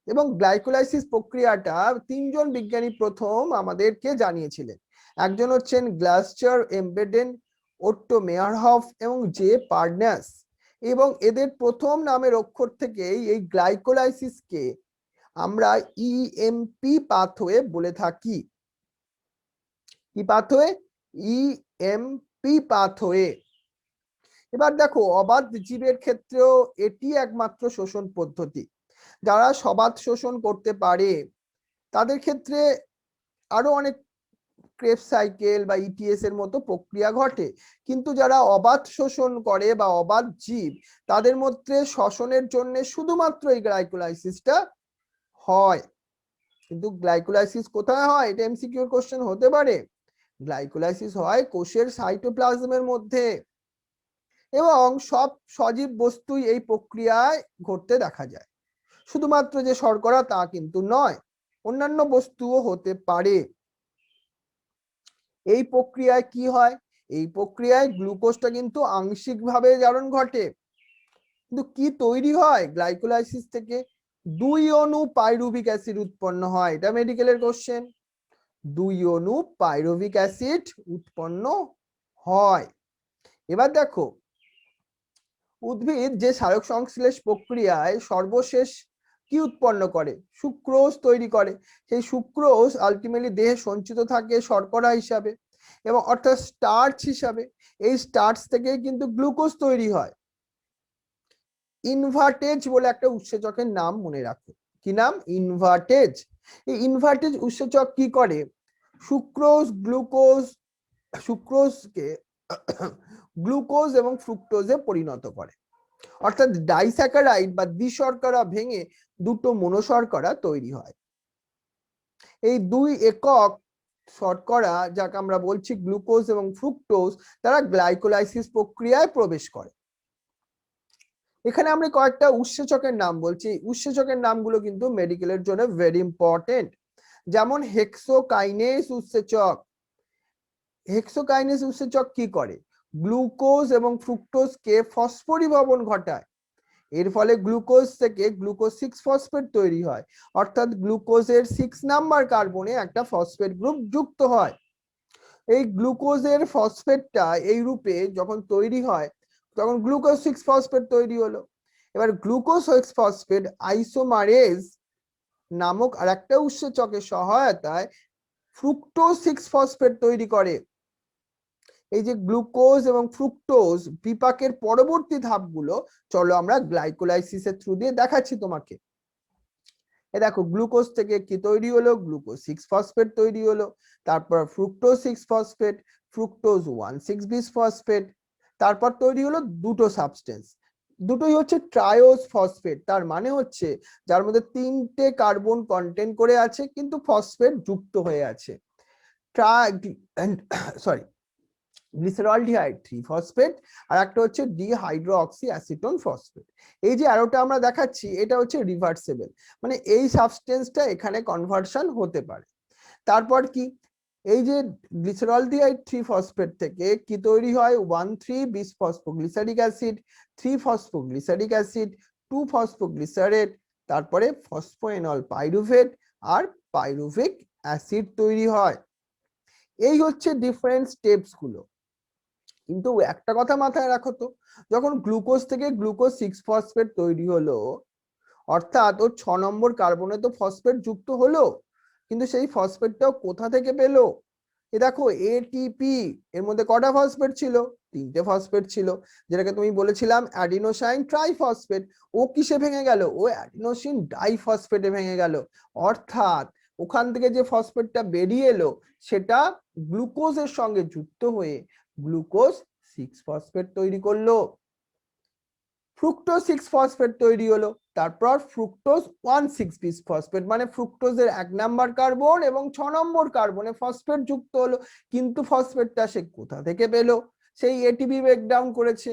এবং গ্লাইকোলাইসিস প্রক্রিয়াটা 3জন বিজ্ঞানী প্রথম আমাদেরকে জানিয়েছিলেন। একজন হচ্ছেন গ্লাসচার, এমবেডেন, ওট্টো মেয়ারহফ এবং জে পার্নাস। এবং এদের প্রথম নামের অক্ষর থেকেই এই গ্লাইকোলাইসিসকে আমরা ইএমপি পাথওয়ে বলে থাকি। কি পাথওয়ে? EMP pathway. এবার দেখো অবাধ জীবের ক্ষেত্রেও এটি একমাত্র শোষণ পদ্ধতি। যারা সবাত শোষণ করতে পারে তাদের ক্ষেত্রে আরো অনেক ক্রেবস সাইকেল বা ইটিএস এর মতো প্রক্রিয়া ঘটে, কিন্তু যারা অবাধ শোষণ করে বা অবাধ জীব তাদের মধ্যে শ্বসনের জন্য শুধুমাত্র এই গ্লাইকোলাইসিসটা হয়। কিন্তু গ্লাইকোলাইসিস কোথায় হয়, এটা এমসিকিউর কোশ্চেন হতে পারে। গ্লাইকোলাইসিস হয় কোষের সাইটোপ্লাজমের মধ্যে, এবং সব সজীব বস্তুই এই প্রক্রিয়ায় ঘটতে দেখা যায়। শুধুমাত্র যে শর্করা তা কিন্তু নয়, অন্যান্য বস্তুও হতে পারে। এই প্রক্রিয়ায় কি হয়, এই প্রক্রিয়ায় গ্লুকোজটা কিন্তু আংশিকভাবে জারণ ঘটে। কিন্তু কি তৈরি হয় গ্লাইকোলাইসিস থেকে? 2 অণু পাইরুভিক অ্যাসিড উৎপন্ন হয়, এটা মেডিকেলের কোশ্চেন। 2 অণু পাইরুভিক অ্যাসিড উৎপন্ন হয়। এবার দেখো উদ্ভিদ যে সালোক সংশ্লেষ প্রক্রিয়ায় সর্বশেষ কি উৎপন্ন করে, সুক্রোজ তৈরি করে। সেই সুক্রোজ আলটিমেটলি দেহে সঞ্চিত থাকে শর্করা হিসাবে, এবং অর্থাৎ স্টার্চ হিসাবে। এই স্টার্চ থেকে কিন্তু গ্লুকোজ তৈরি হয়। ইনভার্টেজ বলে একটা উৎসেচকের নাম মনে রাখো। কি নাম? ইনভার্টেজ। এই ইনভার্টেজ উৎসেচক কি করে, সুক্রোজকে গ্লুকোজ এবং ফ্রুক্টোজে পরিণত করে। অর্থাৎ ডাইস্যাকারাইড বা দ্বিশর্করা ভেঙে দুটো মনোশর্করা তৈরি হয়। এই 2 একক শর্করা যাকে আমরা বলছি গ্লুকোজ এবং ফ্রুক্টোজ, তারা গ্লাইকোলাইসিস প্রক্রিয়ায় প্রবেশ করে। এখানে আমরা কয়েকটা উৎসেচকের নাম বলছি, উৎসেচকের নামগুলো কিন্তু মেডিকেলের জন্য ভেরি ইম্পর্টেন্ট। যেমন হেক্সোকাইনেস উৎসেচক। হেক্সোকাইনেস উৎসেচক কি করে, গ্লুকোজ এবং ফ্রুক্টোজকে ফসফরিভবন ঘটায়। এর ফলে গ্লুকোজ থেকে গ্লুকোজ 6 ফসফেট তৈরি হয়, অর্থাৎ গ্লুকোজের 6 নাম্বার কার্বনে একটা ফসফেট গ্রুপ যুক্ত হয়। এই গ্লুকোজের ফসফেটটা এই রূপে যখন তৈরি হয় তখন গ্লুকোজ 6 ফসফেট তৈরি হলো। এবার গ্লুকোজ 6 ফসফেট আইসোমারেজ নামক আরেকটা উৎসেচকের সহায়তায় ফ্রুক্টোজ 6 ফসফেট তৈরি করে। এই যে গ্লুকোজ এবং ফ্রুক্টোজ বিপাকের পরবর্তী ধাপগুলো চলো আমরা গ্লাইকোলাইসিসের থ্রু দিয়ে দেখাচ্ছি তোমাকে। এ দেখো গ্লুকোজ থেকে কি তৈরি হলো, গ্লুকোজ 6 ফসফেট তৈরি হলো, তারপর ফ্রুক্টোজ 6 ফসফেট, ফ্রুক্টোজ 1,6 বিস ফসফেট, তারপর তৈরি হলো দুটো সাবস্টেন্স, দুটোই হচ্ছে ট্রায়োজ ফসফেট। তার মানে হচ্ছে যার মধ্যে 3টে কার্বন কন্টেন্ট করে আছে কিন্তু ফসফেট যুক্ত হয়ে আছে। সরি গ্লিসারলডিহাইড 3 ফসফেট, আর একটা হচ্ছে ডিহাইড্রোক্সি অ্যাসিটোন ফসফেট। এই যে অ্যারোটা আমরা দেখাচ্ছি এটা হচ্ছে রিভার্সেবল, মানে এই সাবস্টেন্সটা এখানে কনভার্সন হতে পারে। তারপর কি, এই যে গ্লিসারলডিহাইড 3 ফসফেট থেকে কি তৈরি হয়, 1,3 বিস ফসফোগ্লিসারিক অ্যাসিড, 3 ফসফোগ্লিসারিক অ্যাসিড, 2 ফসফোগ্লিসারেট, তারপরে ফসফোএনল পাইরুভেট আর পাইরুভিক অ্যাসিড তৈরি হয়। এই হচ্ছে ডিফারেন্ট স্টেপস গুলো। কিন্তু একটা কথা মাথায় রাখো তো, যখন গ্লুকোজ থেকে গ্লুকোজ 6 ফসফেট তৈরি হলো, অর্থাৎ ওর 6 নম্বর কার্বনে তো ফসফেট যুক্ত হলো, কিন্তু সেই ফসফেটটাও কোথা থেকে পেলো? এ দেখো এটিপি, এর মধ্যে কটা ফসফেট ছিল? 3টে ফসফেট ছিল, যেটাকে তুমি বলেছিলাম অ্যাডিনোসাইন ট্রাইফসফেট। ও কিসে ভেঙে গেল? ও অ্যাডিনোসিন ডাইফসফেটে ভেঙে গেল। অর্থাৎ ওখান থেকে যে ফসফেটটা বেরিয়ে এলো সেটা গ্লুকোজের সঙ্গে যুক্ত হয়ে গ্লুকোজ 6 ফসফেট তৈরি করলো। ফ্রুক্টোজ 6 ফসফেট তৈরি হলো, তারপর ফ্রুক্টোজ 1,6 বিস ফসফেট, মানে ফ্রুক্টোজের 1 নাম্বার কার্বন এবং 6 নম্বর কার্বনে ফসফেট যুক্ত হলো। কিন্তু ফসফেটটা সে কোথা থেকে পেলো? সেই এটিপি ব্রেকডাউন করেছে,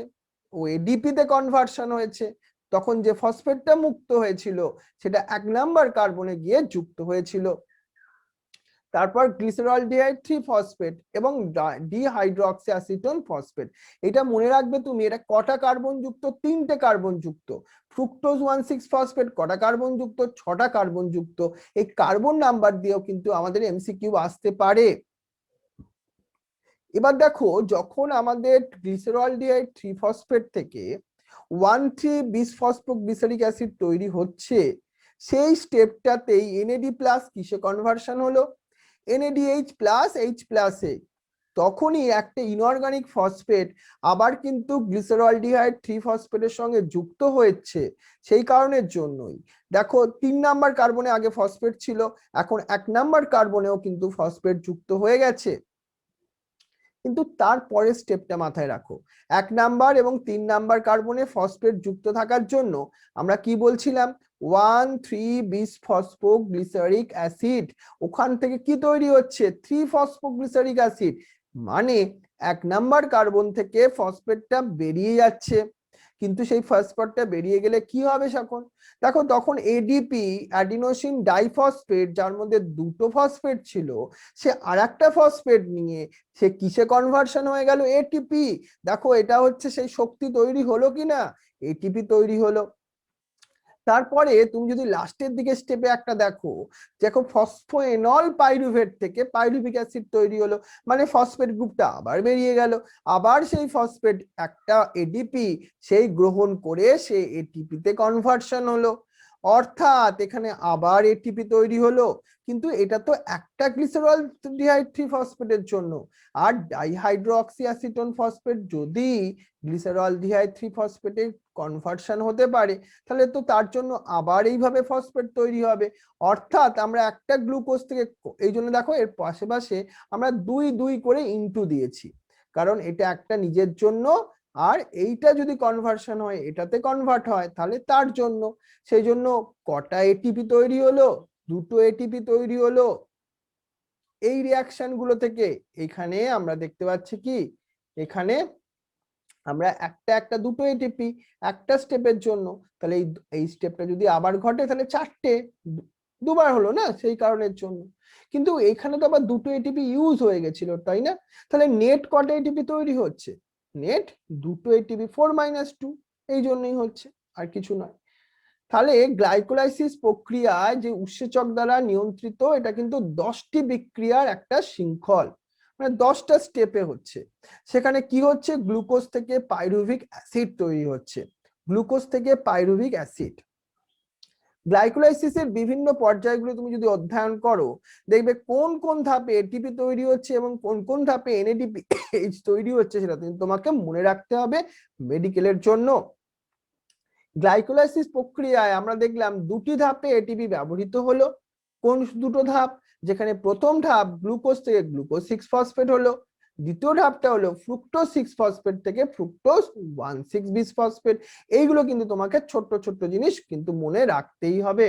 ও এডিপি তে কনভার্সন হয়েছে। তখন যে ফসফেটটা মুক্ত হয়েছিল সেটা 1 নাম্বার কার্বনে গিয়ে যুক্ত হয়েছিল। তারপর গ্লিসারলডিহাইড 3 ফসফেট এবং ডিহাইড্রোক্সি অ্যাসিটোন ফসফেট। এটা মনে রাখবে তুমি, এটা কটা কার্বন যুক্ত? 3টে কার্বন যুক্ত। ফ্রুক্টোজ 1,6 ফসফেট কটা কার্বন যুক্ত? 6টা কার্বন যুক্ত। এই কার্বন নাম্বার দিয়েও কিন্তু আমাদের এমসিকিউ আসতে পারে। এবার দেখো, যখন আমাদের গ্লিসারলডিহাইড 3 ফসফেট থেকে 1,3 বিস ফসফোগ্লিসারিক অ্যাসিড তৈরি হচ্ছে, সেই স্টেপটাতেই এনএডি প্লাস কিসে কনভার্সন হলো? NADH প্লাস H প্লাস এ। তখনই একটা ইনঅর্গানিক ফসফেট আবার কিন্তু গ্লিসারলডিহাইড 3 ফসফেটের সঙ্গে যুক্ত হয়েছে। সেই কারণের জন্যই দেখো 3 নাম্বার কার্বনে আগে ফসফেট ছিল, এখন 1 নাম্বার কার্বনেও কিন্তু ফসফেট যুক্ত হয়ে গেছে। কিন্তু তারপরের স্টেপটা মাথায় রাখো, 1 নাম্বার এবং 3 নাম্বার কার্বনে ফসফেট যুক্ত থাকার জন্য আমরা কি বলছিলাম? 1,3 বিস ফসফোগ্লিসারিক অ্যাসিড। ওখান থেকে কি তৈরি হচ্ছে? 3 ফসফোগ্লিসারিক অ্যাসিড, মানে 1 নাম্বার কার্বন থেকে ফসফেটটা বেরিয়ে যাচ্ছে। কিন্তু সেই ফসফেটটা বেরিয়ে গেলে কি হবে? এখন দেখো, তখন এডিপি অ্যাডিনোসিন ডাইফসফেট, যার মধ্যে 2টো ফসফেট ছিল, সে আরেকটা ফসফেট নিয়ে সে কিসে কনভার্সন হয়ে গেল? এটিপি। দেখো, এটা হচ্ছে সেই শক্তি তৈরি হলো কিনা? এটিপি তৈরি হলো। তারপরে তুমি যদি লাস্টের দিকে স্টেপে একটা দেখো, দেখো ফসফোএনল পাইরুভেট থেকে পাইরুভিক অ্যাসিড তৈরি হলো, মানে ফসফেট গ্রুপটা আবার বেরিয়ে গেল। আবার সেই ফসফেট একটা এডিপি সেই গ্রহণ করে সে এটিপি তে কনভার্সন হলো, অর্থাৎ এখানে আবার এটিপি তৈরি হলো। কিন্তু এটা তো একটা গ্লিসারলডিহাইড 3 ফসফেটের জন্য। আর ডাইহাইড্রোক্সি অ্যাসিটোন ফসফেট যদি গ্লিসারলডিহাইড 3 ফসফেটে কনভার্সন হতে পারে, তাহলে তো তার জন্য আবার এইভাবে ফসফেট তৈরি হবে। অর্থাৎ আমরা একটা গ্লুকোজ থেকে, এই জন্য দেখো এর পাশে আমরা 2 করে ইনটু দিয়েছি, কারণ এটা একটা নিজের জন্য, আর এইটা যদি কনভার্সন হয় এটাতে কনভার্ট হয় তাহলে তার জন্য। সেই জন্য কটা এটিপি তৈরি হলো? 2টো এটিপি তৈরি হলো এই রিয়াকশন গুলো থেকে। এখানে আমরা দেখতে পাচ্ছি কি, এখানে আমরা একটা 2টো এটিপি একটা স্টেপের জন্য, তাহলে এই স্টেপটা যদি আবার ঘটে তাহলে 4টে, দুবার হলো না, সেই কারণের জন্য। কিন্তু এখানে তো আবার 2টো এটিপি ইউজ হয়ে গেছিল, তাই না? তাহলে নেট কটা এটিপি তৈরি হচ্ছে? নেট 2টো এটিপি, 4 - 2, এই জন্যই হচ্ছে, আর কিছু নয়। তাহলে গ্লাইকোলাইসিস প্রক্রিয়ায় যে উৎসেচক দ্বারা নিয়ন্ত্রিত, এটা কিন্তু 10টি বিক্রিয়ার একটা শৃঙ্খল, মানে 10টা স্টেপে হচ্ছে। সেখানে কি হচ্ছে? গ্লুকোজ থেকে পাইরুভিক অ্যাসিড তৈরি হচ্ছে, গ্লুকোজ থেকে পাইরুভিক অ্যাসিড। গ্লাইকোলাইসিসের বিভিন্ন পর্যায়গুলো তুমি যদি অধ্যয়ন করো, দেখবে কোন কোন ধাপে এটিপি তৈরি হচ্ছে এবং কোন কোন ধাপে NADPH তৈরি হচ্ছে, সেটা তোমাকে মনে রাখতে হবে মেডিকেলের জন্য। গ্লাইকোলাইসিস প্রক্রিয়ায় আমরা দেখলাম 2টি ধাপে এটিপি ব্যবহৃত হলো। কোন 2টো ধাপ? যেখানে প্রথম ধাপ গ্লুকোজ থেকে গ্লুকোজ 6 ফসফেট হলো, দ্বিতীয় ধাপটা হলো ফ্রুক্টোজ 6 ফসফেট থেকে ফ্রুক্টোজ 1,6 বিস ফসফেট। এইগুলো কিন্তু তোমাকে ছোট্ট ছোট্ট জিনিস কিন্তু মনে রাখতেই হবে।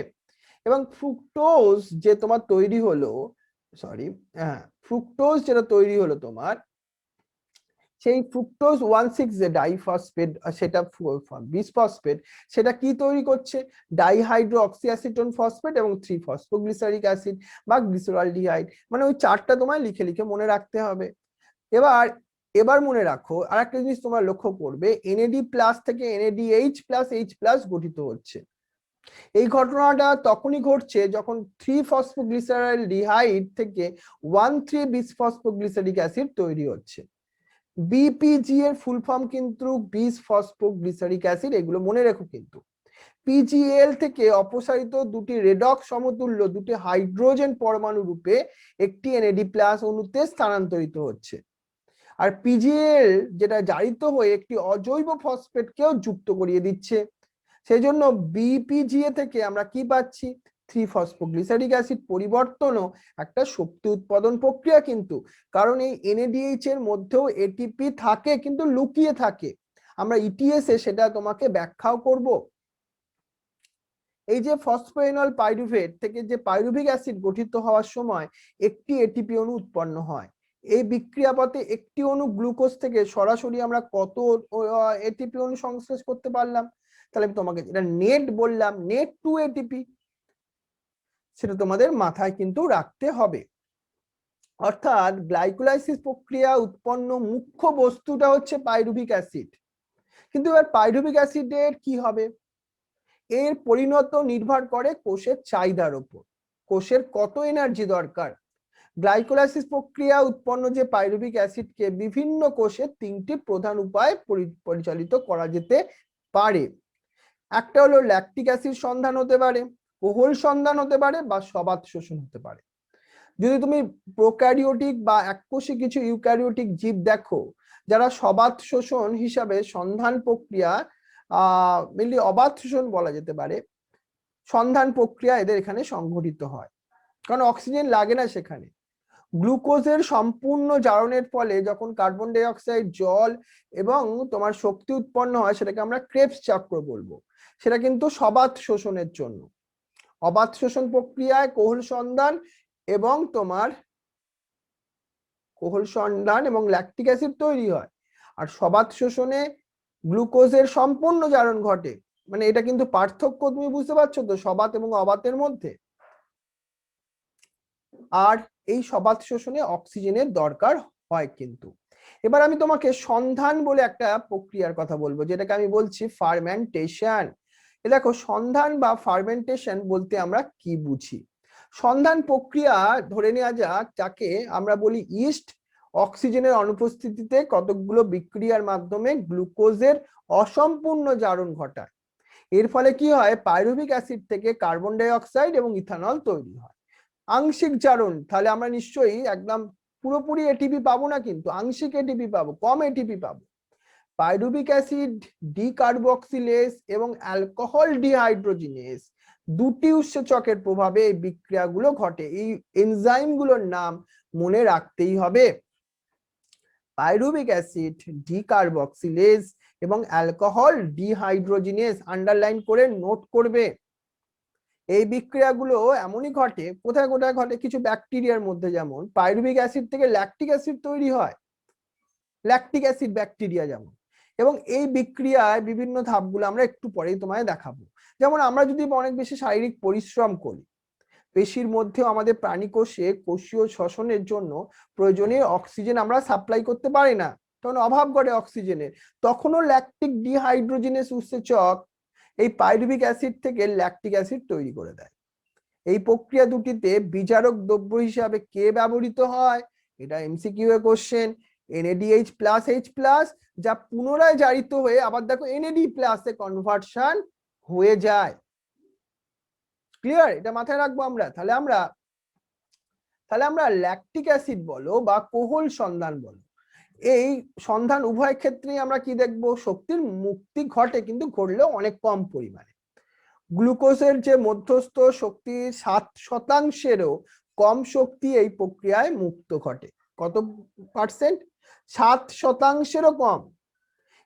এবং ফ্রুক্টোজ যে তোমার তৈরি হলো, ফ্রুক্টোজ যেটা তৈরি হলো তোমার, সেই ফ্রুক্টোজ 1,6 যে ডাইফসফেট, সেটা বিসফসফেট, সেটা কি তৈরি করছে? ডাইহাইড্রোক্সি অ্যাসিটোন ফসফেট এবং 3 ফসফোগ্লিসারিক অ্যাসিড বা গ্লিসারলডিহাইড। মানে ওই 4টা তোমায় লিখে লিখে মনে রাখতে হবে। এবার মনে রাখো, আর একটা জিনিস তোমরা লক্ষ্য করবে, NAD প্লাস থেকে NADH প্লাস H প্লাস গঠিত হচ্ছে। এই ঘটনাটা তখনই ঘটছে যখন 3 ফসফোগ্লিসারলডিহাইড থেকে 1,3 বিসফসফোগ্লিসারিক অ্যাসিড তৈরি হচ্ছে। বিপিজি এর ফুল ফর্ম কিন্তু বিস ফসফোগ্লিসারিক অ্যাসিড, এগুলো মনে রেখো। কিন্তু পিজিএল থেকে অপসারিত 2টি রেডক্স সমতুল্য 2টি হাইড্রোজেন পরমাণু রূপে একটি NAD+ অণুতে স্থানান্তরিত হচ্ছে। আর পিজিএল যেটা জারিত হয়ে একটি অজৈব ফসফেটকেও যুক্ত করিয়ে দিচ্ছে। সেই জন্য বিপিজিএ থেকে আমরা কি পাচ্ছি? 3 ফসফোগ্লিসারিক অ্যাসিড পরিবর্তনও একটা শক্তি উৎপাদন প্রক্রিয়া কিন্তু, কারণ এই NADH এর মধ্যেও এটিপি থাকে কিন্তু লুকিয়ে থাকে। আমরা ইটিএস এ সেটা তোমাকে ব্যাখ্যাও করব। এই যে ফসফোএনল পাইরুভেট থেকে যে পাইরুভিক অ্যাসিড গঠিত হওয়ার সময় একটি এটিপি অণু উৎপন্ন হয়। এই বিক্রিয়া পথে একটি অণু গ্লুকোজ থেকে সরাসরি আমরা কত এটিপি অণু সংশ্লেষ করতে পারলাম? তাহলে আমি তোমাকে যেটা নেট বললাম, নেট 2 এটিপি, সেটা তোমাদের মাথায় কিন্তু রাখতে হবে। অর্থাৎ গ্লাইকোলাইসিস প্রক্রিয়া উৎপন্ন মুখ্য বস্তুটা হচ্ছে পাইরুভিক অ্যাসিড। কিন্তু এবার পাইরুভিক অ্যাসিডের কি হবে? এর পরিণত নির্ভর করে কোষের চাহিদার উপর, কোষের কত এনার্জি দরকার। গ্লাইকোলাইসিস প্রক্রিয়া উৎপন্ন যে পাইরুভিক অ্যাসিডকে বিভিন্ন কোষে তিনটি প্রধান উপায়ে পরিচালিত করা যেতে পারে। একটা হলো ল্যাকটিক অ্যাসিড সন্ধান হতে পারে, কোহল সন্ধান হতে পারে, বা সবাত শোষণ হতে পারে। যদি তুমি প্রোক্যারিওটিক বা এককোষী কিছু ইউক্যারিওটিক জীব দেখো, যারা সবাত শোষণ হিসাবে সন্ধান প্রক্রিয়া মেনলি অবাত শোষণ বলা যেতে পারে, সন্ধান প্রক্রিয়া এদের এখানে সংঘটিত হয়, কারণ অক্সিজেন লাগে না সেখানে। গ্লুকোজের সম্পূর্ণ জারণের ফলে যখন কার্বন ডাই অক্সাইড, জল এবং তোমার শক্তি উৎপন্ন হয়, সেটাকে আমরা ক্রেবস চক্র বলবো। সেটা কিন্তু সবাত শোষণের জন্য। অবাত শোষণ প্রক্রিয়ায় কোহল সন্ধান এবং ল্যাকটিক অ্যাসিড তৈরি হয়, আর সবাত শোষণে গ্লুকোজের সম্পূর্ণ জারণ ঘটে। মানে এটা কিন্তু পার্থক্য তুমি বুঝতে পারছো তো সবাত এবং অবাতের মধ্যে। আর এই সবাত শোষণে অক্সিজেনের দরকার হয় কিন্তু। এবার আমি তোমাকে সন্ধান বলে একটা প্রক্রিয়ার কথা বলবো, যেটাকে আমি বলছি ফার্মেন্টেশন। দেখো, সন্ধান বা ফার্মেন্টেশন বলতে আমরা কি বুঝি? সন্ধান প্রক্রিয়া ধরে নেওয়া যাক, যাকে আমরা বলি ইস্ট অক্সিজেনের অনুপস্থিতিতে কতকগুলো বিক্রিয়ার মাধ্যমে গ্লুকোজের অসম্পূর্ণ জারণ ঘটায়। এর ফলে কি হয়? পাইরুভিক অ্যাসিড থেকে কার্বন ডাই অক্সাইড এবং ইথানল তৈরি হয়। আংশিক জারণ, তাহলে আমরা নিশ্চয়ই একদম পুরোপুরি এটিপি পাবো না, কিন্তু আংশিক এটিপি পাবো, কম এটিপি পাবো। পাইরুভিক অ্যাসিড ডিকার্বক্সিলেজ এবং অ্যালকোহল ডিহাইড্রোজিনেজ দুটি উৎসেচকের প্রভাবে এই বিক্রিয়াগুলো ঘটে। এই এনজাইমগুলোর নাম মনে রাখতেই হবে। পাইরুভিক অ্যাসিড ডিকার্বক্সিলেজ এবং অ্যালকোহল ডিহাইড্রোজিনেজ আন্ডারলাইন করে নোট করবে। এই বিক্রিয়াগুলো এমনই ঘটে, কোথায় কোথায় ঘটে? কিছু ব্যাকটেরিয়ার মধ্যে, যেমন পাইরুভিক অ্যাসিড থেকে ল্যাকটিক অ্যাসিড তৈরি হয়, ল্যাকটিক অ্যাসিড ব্যাকটেরিয়া যেমন। এবং এই বিক্রিয়ায় বিভিন্ন ধাপগুলো আমরা একটু পরেই তোমায় দেখাবো। যেমন আমরা যদি অনেক বেশি শারীরিক পরিশ্রম করি, পেশির মধ্যেও আমাদের প্রাণী কোষে কোষীয় শ্বসনের জন্য প্রয়োজনীয় অক্সিজেন আমরা সাপ্লাই করতে পারি না, তখন অভাব ঘটে অক্সিজেনের। তখনও ল্যাকটিক ডিহাইড্রোজিনেস উৎসেচক এই পাইরুভিক অ্যাসিড থেকে ল্যাকটিক অ্যাসিড তৈরি করে দেয়। এই প্রক্রিয়া দুটিতে বিজারক দ্রব্য হিসাবে কে ব্যবহৃত হয়? এটা এমসিকিউ এর কোশ্চেন। NADH+H+, যা পুনরায় জারিত হয়ে আবার দেখো NAD+ এ কনভার্সন হয়ে যায়। ক্লিয়ার? এটা মাথায় রাখবো আমরা। তাহলে আমরা ল্যাকটিক অ্যাসিড বলো বা কোহল সন্ধান বলো, এই সন্ধান উভয় ক্ষেত্রেই আমরা কি দেখবো? শক্তির মুক্তি ঘটে, কিন্তু ঘটলেও অনেক কম পরিমাণে। গ্লুকোজের যে মধ্যস্থ শক্তি 7%-এরও কম শক্তি এই প্রক্রিয়ায় মুক্ত ঘটে। কত পার্সেন্ট? 7%-এরও কম।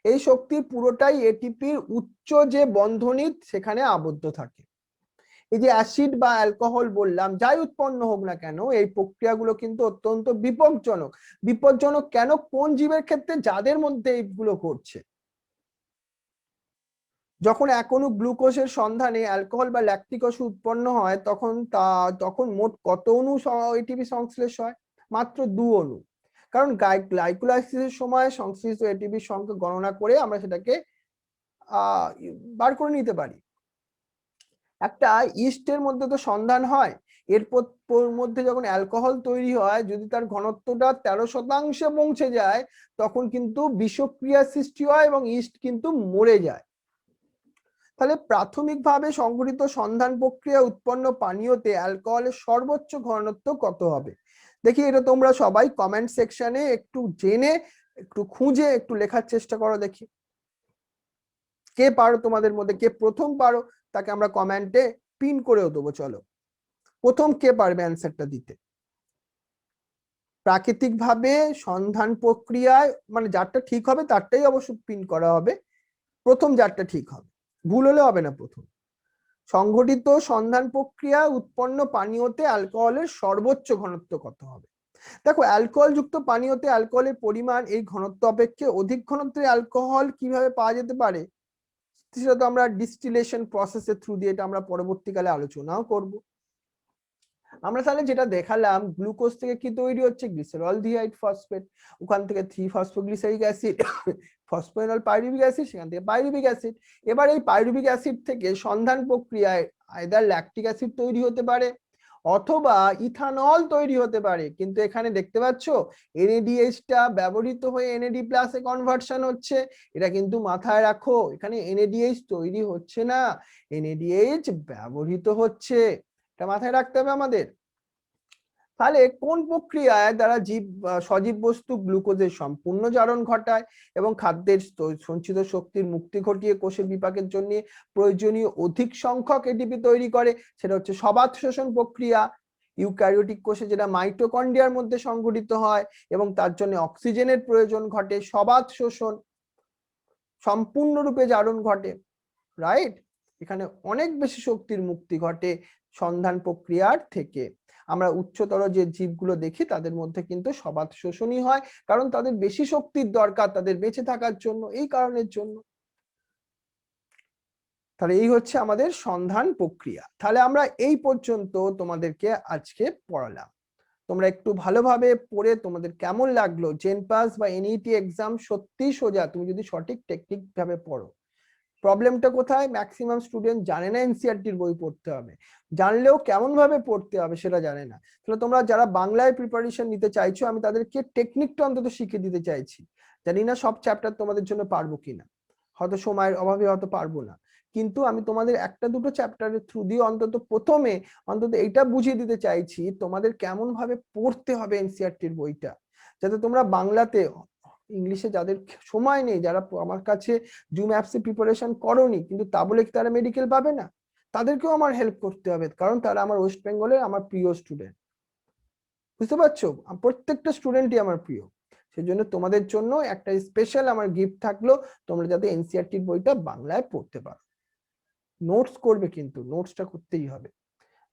এই শক্তি পুরোটাই এটিপির উচ্চ যে বন্ধনী সেখানে আবদ্ধ থাকে। এই যে অ্যাসিড বা অ্যালকোহল বললাম, যাই উৎপন্ন হোক না কেন, এই প্রক্রিয়াগুলো কিন্তু অত্যন্ত বিপজ্জনক। বিপজ্জনক কেন? কোন জীবের ক্ষেত্রে? যাদের মধ্যে এইগুলো ঘটছে। যখন এক অণু গ্লুকোজের সন্ধানে অ্যালকোহল বা ল্যাকটিক অ্যাসিড উৎপন্ন হয়, তখন মোট কত অণু এটিপি সংশ্লেষ হয়? মাত্র 2 অণু। কারণ গ্লাইকোলাইসিসের সময় সংশ্লিষ্ট এটিপির সংখ্যা গণনা করে আমরা সেটাকে বার করে নিতে পারি। একটা ইস্টের মধ্যে তো সন্ধান হয়, এর মধ্যে যখন অ্যালকোহল তৈরি হয়, যদি তার ঘনত্বটা 13% পৌঁছে যায়, তখন কিন্তু বিষক্রিয়া সৃষ্টি হয় এবং ইস্ট কিন্তু মরে যায়। তাহলে প্রাথমিকভাবে সংঘটিত সন্ধান প্রক্রিয়া উৎপন্ন পানীয়তে অ্যালকোহলের সর্বোচ্চ ঘনত্ব কত হবে? দেখি, এটা তোমরা সবাই কমেন্ট সেকশনে একটু জেনে, একটু খুঁজে, একটু লেখার চেষ্টা করো। দেখি কে পারো, তোমাদের মধ্যে কে প্রথম পারো তাকে আমরা কমেন্টে পিন করেও দেবো। চলো, প্রথম কে পারবে অ্যান্সারটা দিতে? প্রাকৃতিকভাবে সন্ধান প্রক্রিয়ায়, মানে যারটা ঠিক হবে তারটাই অবশ্য প্রিন্ট করা হবে, প্রথম যারটা ঠিক হবে, ভুল হলে হবে না। প্রথম, সংঘটিত সন্ধান প্রক্রিয়া উৎপন্ন পানীয়তে অ্যালকোহলের সর্বোচ্চ ঘনত্ব কত হবে। দেখো, অ্যালকোহল যুক্ত পানীয়তে অ্যালকোহলের পরিমাণ এই ঘনত্ব অপেক্ষা অধিক ঘনত্বের অ্যালকোহল কিভাবে পাওয়া যেতে পারে, সেটা তো আমরা ডিস্টিলেশন প্রসেসের থ্রু দিয়ে এটা আমরা পরবর্তীকালে আলোচনাও করব। আমরা তাহলে যেটা দেখালাম, গ্লুকোজ থেকে কি তৈরি হচ্ছে, গ্লিসারলডিহাইড ফসফেট, ওখান থেকে 3-ফসফোগ্লিসারিক অ্যাসিড, ফসফোরিনল পাইরুভিক অ্যাসিড, সেখান থেকে পাইরুভিক অ্যাসিড। এবার এই পাইরুভিক অ্যাসিড থেকে সন্ধান প্রক্রিয়ায় আইদার ল্যাকটিক অ্যাসিড তৈরি হতে পারে অথবা ইথানল তৈরি হতে পারে। কিন্তু এখানে দেখতে পাচ্ছ NADH টা ব্যবহৃত হয়ে NAD+ এ কনভার্সন হচ্ছে। এটা কিন্তু মাথায় রাখো, এখানে NADH তৈরি হচ্ছে না, NADH ব্যবহৃত হচ্ছে, এটা মাথায় রাখতে হবে আমাদের। তাহলে কোন প্রক্রিয়ায় দ্বারা সজীব বস্তু গ্লুকোজের সম্পূর্ণ জারণ ঘটায় এবং খাদ্যের সঞ্চিত শক্তির মুক্তি ঘটিয়ে কোষের বিপাকের জন্য প্রয়োজনীয় অধিক সংখ্যক এটিপি তৈরি করে, সেটা হচ্ছে সবাত শোষণ প্রক্রিয়া। ইউক্যারিওটিক কোষে যেটা মাইটোকন্ড্রিয়ার মধ্যে সংঘটিত হয় এবং তার জন্য অক্সিজেনের প্রয়োজন ঘটে, সবাত শোষণ, সম্পূর্ণরূপে জারণ ঘটে, রাইট। এখানে অনেক বেশি শক্তির মুক্তি ঘটে সন্ধান প্রক্রিয়ার থেকে। আমরা উচ্চতর যে জীবগুলো দেখি তাদের মধ্যে কিন্তু সবাত শোষণই হয়, কারণ তাদের বেশি শক্তির দরকার তাদের বেঁচে থাকার জন্য, এই কারণের জন্য। তাহলে এই হচ্ছে আমাদের সন্ধান প্রক্রিয়া। তাহলে আমরা এই পর্যন্ত তোমাদেরকে আজকে পড়ালাম। তোমরা একটু ভালোভাবে পড়ে তোমাদের কেমন লাগলো, জেনপাস বা NET এক্সাম সত্যি সোজা তুমি যদি সঠিক টেকনিক ভাবে পড়ো। প্রবলেমটা কোথায়, ম্যাক্সিমাম স্টুডেন্ট জানে না এনসিইআরটির বই পড়তে হবে, জানলেও কেমন ভাবে পড়তে হবে সেটা জানে না। তাহলে তোমরা যারা বাংলায় প্রিপারেশন নিতে চাইছো, আমি তাদেরকে টেকনিকটা অন্তত শিখিয়ে দিতে চাইছি। জানি না সব চ্যাপ্টার তোমাদের জন্য পারবো কিনা, হয়তো সময়ের অভাবে হয়তো পারবো না, কিন্তু আমি তোমাদের একটা দুটো চ্যাপ্টারের থ্রু দিয়ে অন্তত প্রথমে অন্তত এইটা বুঝিয়ে দিতে চাইছি তোমাদের কেমন ভাবে পড়তে হবে এনসিইআরটির বইটা, যাতে তোমরা বাংলাতে, ইংলিশে যাদের সময় নেই, যারা আমার কাছে জুম অ্যাপসে প্রিপারেশন করোনি কিন্তু তা বলে কি তারা মেডিকেল পাবে না, তাদেরকেও আমার হেল্প করতে হবে, কারণ তারা আমার ওয়েস্ট বেঙ্গলের আমার প্রিয় স্টুডেন্ট। বুঝতে পারছো, প্রত্যেকটা স্টুডেন্টই আমার প্রিয়। সেজন্য তোমাদের জন্য একটা স্পেশাল আমার গিফট থাকলো, তোমরা যাতে এনসিইআরটির বইটা বাংলায় পড়তে পারো। নোটস করবে, কিন্তু নোটসটা করতেই হবে।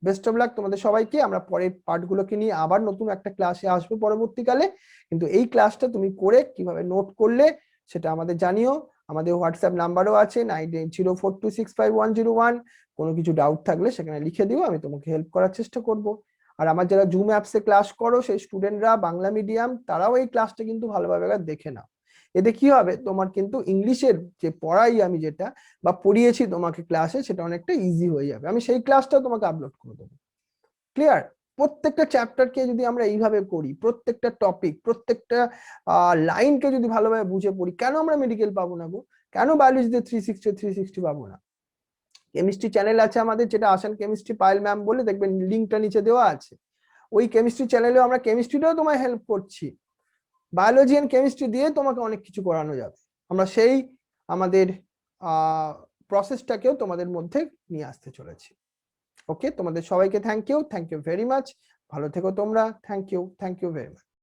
বেস্ট অফ লাক তোমাদের সবাইকে। আমরা পরের পার্টগুলোকে নিয়ে আবার নতুন একটা ক্লাসে আসবো পরবর্তীকালে, কিন্তু এই ক্লাসটা তুমি করে কিভাবে নোট করলে সেটা আমাদের জানিও। আমাদের হোয়াটসঅ্যাপ নাম্বারও আছে 9804265101। কোনো কিছু ডাউট থাকলে সেখানে লিখে দিও, আমি তোমাকে হেল্প করার চেষ্টা করব। আর আমার যারা জুম অ্যাপসে ক্লাস করো সেই স্টুডেন্টরা বাংলা মিডিয়াম, তারাও এই ক্লাসটা কিন্তু ভালোভাবে দেখে নাও। এতে কি হবে, তোমার কিন্তু ইংলিশের যে পড়াই আমি যেটা বা পড়িয়েছি তোমাকে ক্লাসে, সেটা অনেকটা ইজি হয়ে যাবে। আমি সেই ক্লাসটাও তোমাকে আপলোড করে দেবো। ক্লিয়ার? প্রত্যেকটা চ্যাপ্টারকে যদি আমরা এইভাবে করি, প্রত্যেকটা টপিক, প্রত্যেকটা লাইনকে যদি ভালোভাবে বুঝে পড়ি, কেন আমরা মেডিকেল পাবো না গো? কেন বায়োলজিতে 360 পাবো না? কেমিস্ট্রি চ্যানেল আছে আমাদের, যেটা আসান কেমিস্ট্রি পায়েল ম্যাম বলে, দেখবেন লিঙ্কটা নিচে দেওয়া আছে। ওই কেমিস্ট্রি চ্যানেলেও আমরা কেমিস্ট্রিটাও তোমায় হেল্প করছি, বায়োলজি এন্ড কেমিস্ট্রি দিয়ে তোমাকে অনেক কিছু করানো যাবে। আমরা সেই আমাদের প্রসেসটাকেও তোমাদের মধ্যে নিয়ে আসতে চলেছি। ওকে, তোমাদের সবাইকে থ্যাংক ইউ ভেরি মাচ। ভালো থেকো তোমরা। Thank you very much.